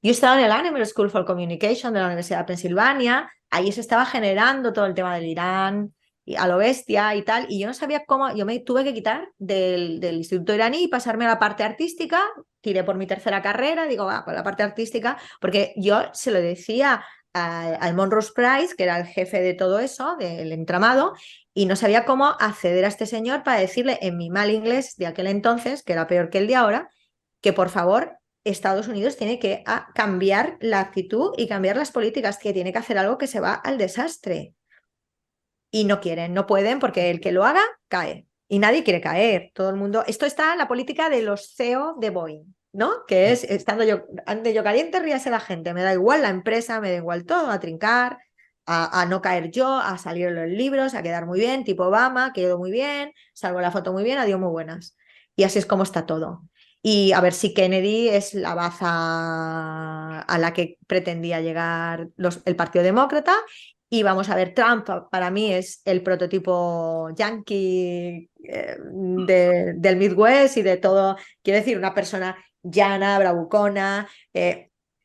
he estado en el Animal School for Communication de la Universidad de Pensilvania, ahí se estaba generando todo el tema del Irán y a lo bestia y tal, y yo no sabía cómo, yo me tuve que quitar del Instituto Iraní y pasarme a la parte artística, tiré por mi tercera carrera, digo, va, por la parte artística, porque yo se lo decía al Monrose Price, que era el jefe de todo eso, del entramado, y no sabía cómo acceder a este señor para decirle en mi mal inglés de aquel entonces, que era peor que el de ahora, que por favor Estados Unidos tiene que cambiar la actitud y cambiar las políticas, que tiene que hacer algo que se va al desastre. Y no quieren, no pueden, porque el que lo haga cae. Y nadie quiere caer. Todo el mundo. Esto está en la política de los CEO de Boeing, ¿no? Que es, estando yo, ande yo caliente, ríase la gente. Me da igual la empresa, me da igual todo, a trincar, a no caer yo, a salir en los libros, a quedar muy bien, tipo Obama, quedó muy bien, salgo la foto muy bien, adiós muy buenas. Y así es como está todo. Y a ver si Kennedy es la baza a la que pretendía llegar el Partido Demócrata. Y vamos a ver, Trump para mí es el prototipo yankee del Midwest y de todo. Quiero decir, una persona llana, bravucona,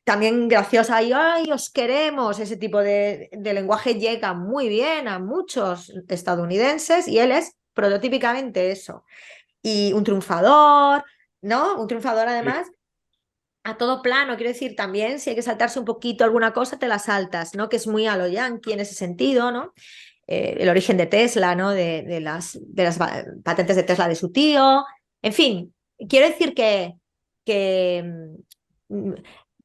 también graciosa y ¡ay, os queremos! Ese tipo de lenguaje llega muy bien a muchos estadounidenses, y él es prototípicamente eso. Y un triunfador, ¿no? Un triunfador además a todo plano, quiero decir, también si hay que saltarse un poquito alguna cosa, te la saltas, ¿no? Que es muy a lo yankee en ese sentido, ¿no? El origen de Tesla, ¿no? De las patentes de Tesla de su tío. En fin, quiero decir que, mm,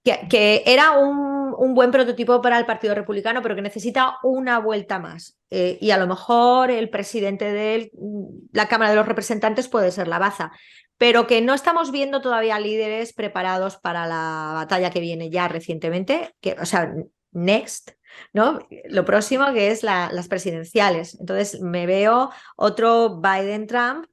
que era un buen prototipo para el Partido Republicano, pero que necesita una vuelta más. Y a lo mejor el presidente de la Cámara de los Representantes puede ser la baza, pero que no estamos viendo todavía líderes preparados para la batalla que viene ya recientemente, o sea, next, ¿no? Lo próximo, que es las presidenciales. Entonces me veo otro Biden-Trump,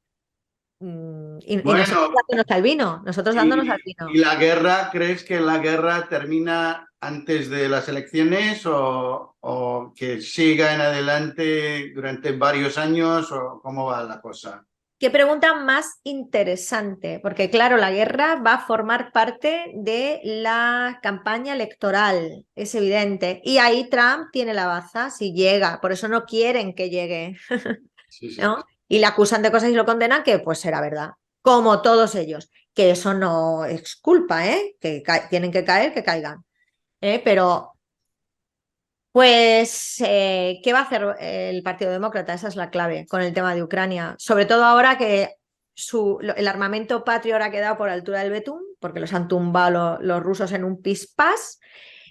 y nosotros Bueno, dándonos al vino, nosotros dándonos al ¿y vino. la guerra, crees que la guerra termina antes de las elecciones o que siga en adelante durante varios años o cómo va la cosa? Qué pregunta más interesante, porque claro, la guerra va a formar parte de la campaña electoral, es evidente, y ahí Trump tiene la baza si llega, por eso no quieren que llegue, Sí, sí. ¿no? Y le acusan de cosas y lo condenan, que pues será verdad, como todos ellos, que eso no es culpa, ¿eh? Que tienen que caer, que caigan, ¿eh? Pero pues, ¿qué va a hacer el Partido Demócrata? Esa es la clave con el tema de Ucrania. Sobre todo ahora que el armamento Patriot ha quedado por altura del betún, porque los han tumbado los rusos en un pispás.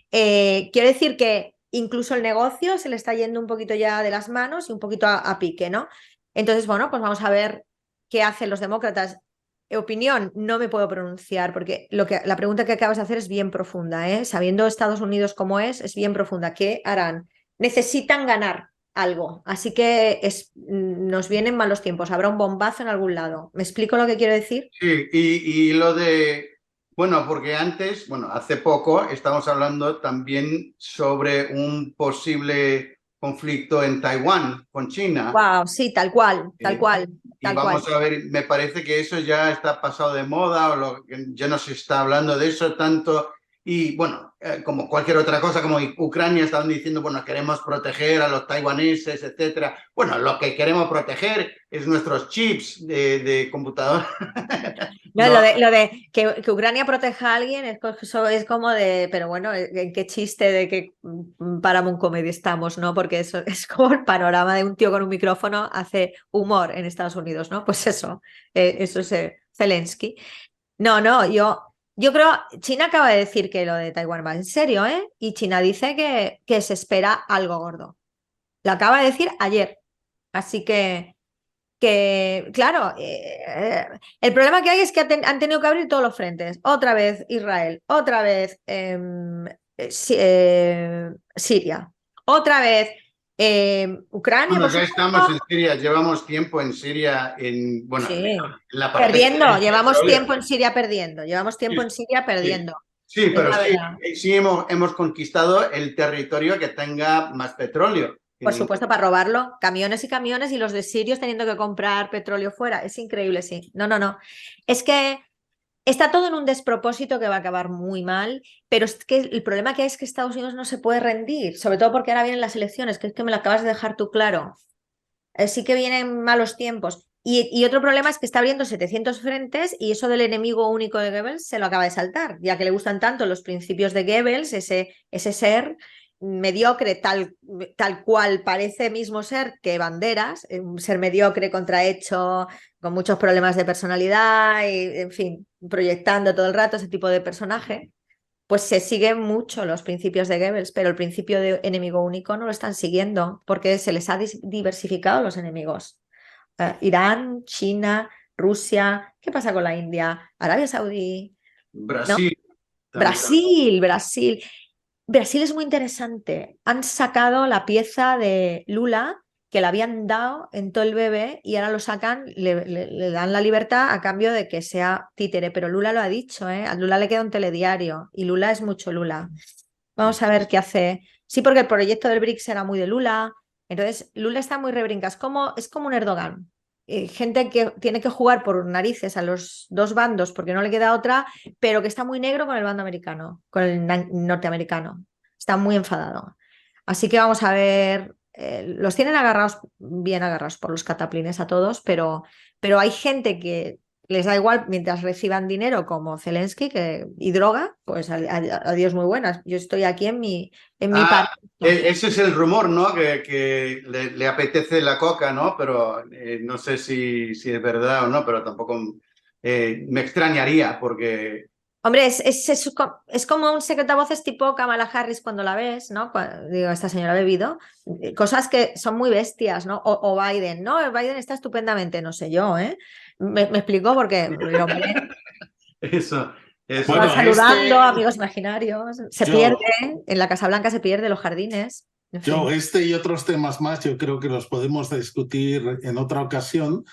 Quiero decir que incluso el negocio se le está yendo un poquito ya de las manos y un poquito a pique, ¿no? Entonces, bueno, pues vamos a ver qué hacen los demócratas. Opinión, no me puedo pronunciar, porque la pregunta que acabas de hacer es bien profunda, ¿eh? Sabiendo Estados Unidos cómo es bien profunda. ¿Qué harán? Necesitan ganar algo, así que nos vienen malos tiempos, habrá un bombazo en algún lado. ¿Me explico lo que quiero decir? Sí, y lo de, bueno, porque antes, bueno, hace poco estamos hablando también sobre un posible conflicto en Taiwán con China. Wow, sí, tal cual, tal cual, Y tal vamos cual. a ver, me parece que eso ya está pasado de moda, ya no se está hablando de eso tanto. Y bueno, como cualquier otra cosa, como Ucrania estaban diciendo, bueno, queremos proteger a los taiwaneses, etcétera. Bueno, lo que queremos proteger es nuestros chips de computador. No, No, lo de que Ucrania proteja a alguien, eso es como de, pero bueno, ¿en qué chiste de que Paramount Comedy estamos, ¿no? Porque eso es como el panorama de un tío con un micrófono hace humor en Estados Unidos, ¿no? Pues eso es Zelensky. No, no, yo creo, China acaba de decir que lo de Taiwán va en serio, ¿eh? Y China dice que se espera algo gordo. Lo acaba de decir ayer. Así que claro, el problema que hay es que han tenido que abrir todos los frentes. Otra vez Israel, otra vez Siria, otra vez Ucrania, bueno, por ya estamos en supuesto. Siria, llevamos tiempo en Siria, bueno, en Sí, la parte perdiendo, del llevamos petróleo. tiempo en Siria perdiendo, llevamos tiempo en Siria Sí, perdiendo, sí, es pero la sí, verdad. sí hemos conquistado el territorio que tenga más petróleo. Por supuesto, para robarlo, camiones y camiones y los de sirios teniendo que comprar petróleo fuera. Es increíble, sí. No, no, no. Es que está todo en un despropósito que va a acabar muy mal, pero es que el problema que hay es que Estados Unidos no se puede rendir, sobre todo porque ahora vienen las elecciones, que es que me lo acabas de dejar tú claro. Sí que vienen malos tiempos. Y otro problema es que está abriendo 700 frentes y eso del enemigo único de Goebbels se lo acaba de saltar, ya que le gustan tanto los principios de Goebbels, ese ser mediocre tal cual parece mismo ser que Banderas, un ser mediocre, contrahecho, con muchos problemas de personalidad y, en fin, proyectando todo el rato ese tipo de personaje, pues se siguen mucho los principios de Goebbels, pero el principio de enemigo único no lo están siguiendo porque se les ha diversificado los enemigos. Irán, China, Rusia, ¿qué pasa con la India? Arabia Saudí, ¿no? Brasil también. Brasil. Brasil es muy interesante. Han sacado la pieza de Lula que le habían dado en todo el bebé y ahora lo sacan, le dan la libertad a cambio de que sea títere. Pero Lula lo ha dicho, ¿eh? A Lula le queda un telediario y Lula es mucho Lula. Vamos a ver qué hace. Sí, porque el proyecto del BRICS era muy de Lula. Entonces, Lula está muy rebrinca. Es como un Erdogan. Gente que tiene que jugar por narices a los dos bandos porque no le queda otra, pero que está muy negro con el bando americano, con el norteamericano. Está muy enfadado. Así que vamos a ver. Los tienen agarrados, bien agarrados por los cataplines a todos, pero hay gente que les da igual mientras reciban dinero como Zelensky y droga, pues adiós muy buenas. Yo estoy aquí en mi Ah, parte. ese es el rumor, ¿no? Que le apetece la coca, ¿no? Pero no sé si es verdad o no, pero tampoco me extrañaría porque... Hombre, es como un secreto a voces tipo Kamala Harris cuando la ves, ¿no? Digo, esta señora ha bebido. Cosas que son muy bestias, ¿no? O Biden, ¿no? Biden está estupendamente, no sé yo, ¿eh? Me explico porque el hombre Eso. va Bueno, saludando, amigos imaginarios, se pierde, yo, en la Casa Blanca se pierde, los jardines, en fin. y otros temas más, yo creo que los podemos discutir en otra ocasión,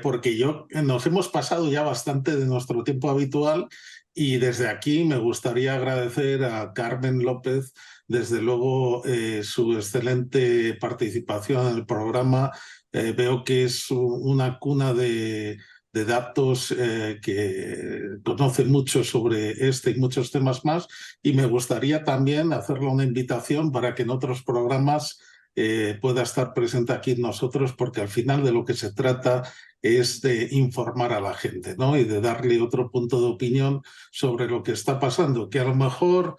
porque nos hemos pasado ya bastante de nuestro tiempo habitual y desde aquí me gustaría agradecer a Carmen López, desde luego, su excelente participación en el programa. Veo que es una cuna de datos, que conoce mucho sobre este y muchos temas más, y me gustaría también hacerle una invitación para que en otros programas pueda estar presente aquí nosotros, porque al final de lo que se trata es de informar a la gente, ¿no? Y de darle otro punto de opinión sobre lo que está pasando, que a lo mejor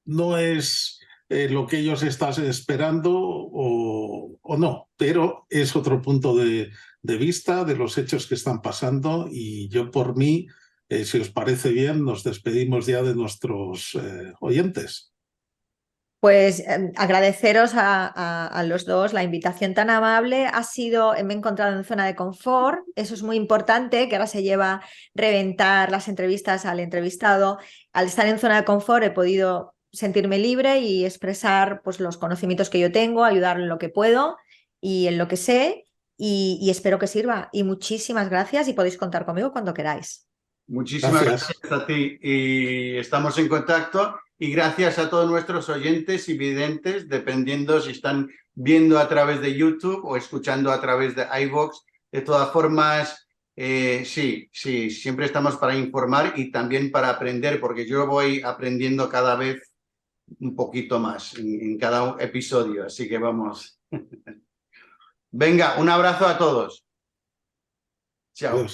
no es lo que ellos están esperando o no, pero es otro punto de vista de los hechos que están pasando, y yo por mí, si os parece bien, nos despedimos ya de nuestros oyentes. Pues agradeceros a los dos la invitación tan amable. Me he encontrado en zona de confort, eso es muy importante, que ahora se lleva a reventar las entrevistas al entrevistado. Al estar en zona de confort he podido sentirme libre y expresar pues, los conocimientos que yo tengo, ayudar en lo que puedo y en lo que sé, y espero que sirva. Y muchísimas gracias y podéis contar conmigo cuando queráis. Muchísimas Gracias. gracias a ti y estamos en contacto Y gracias a todos nuestros oyentes y videntes, dependiendo si están viendo a través de YouTube o escuchando a través de iVoox. De todas formas, sí, siempre estamos para informar y también para aprender, porque yo voy aprendiendo cada vez un poquito más en cada episodio. Así que vamos. Venga, un abrazo a todos. Chao. Adiós.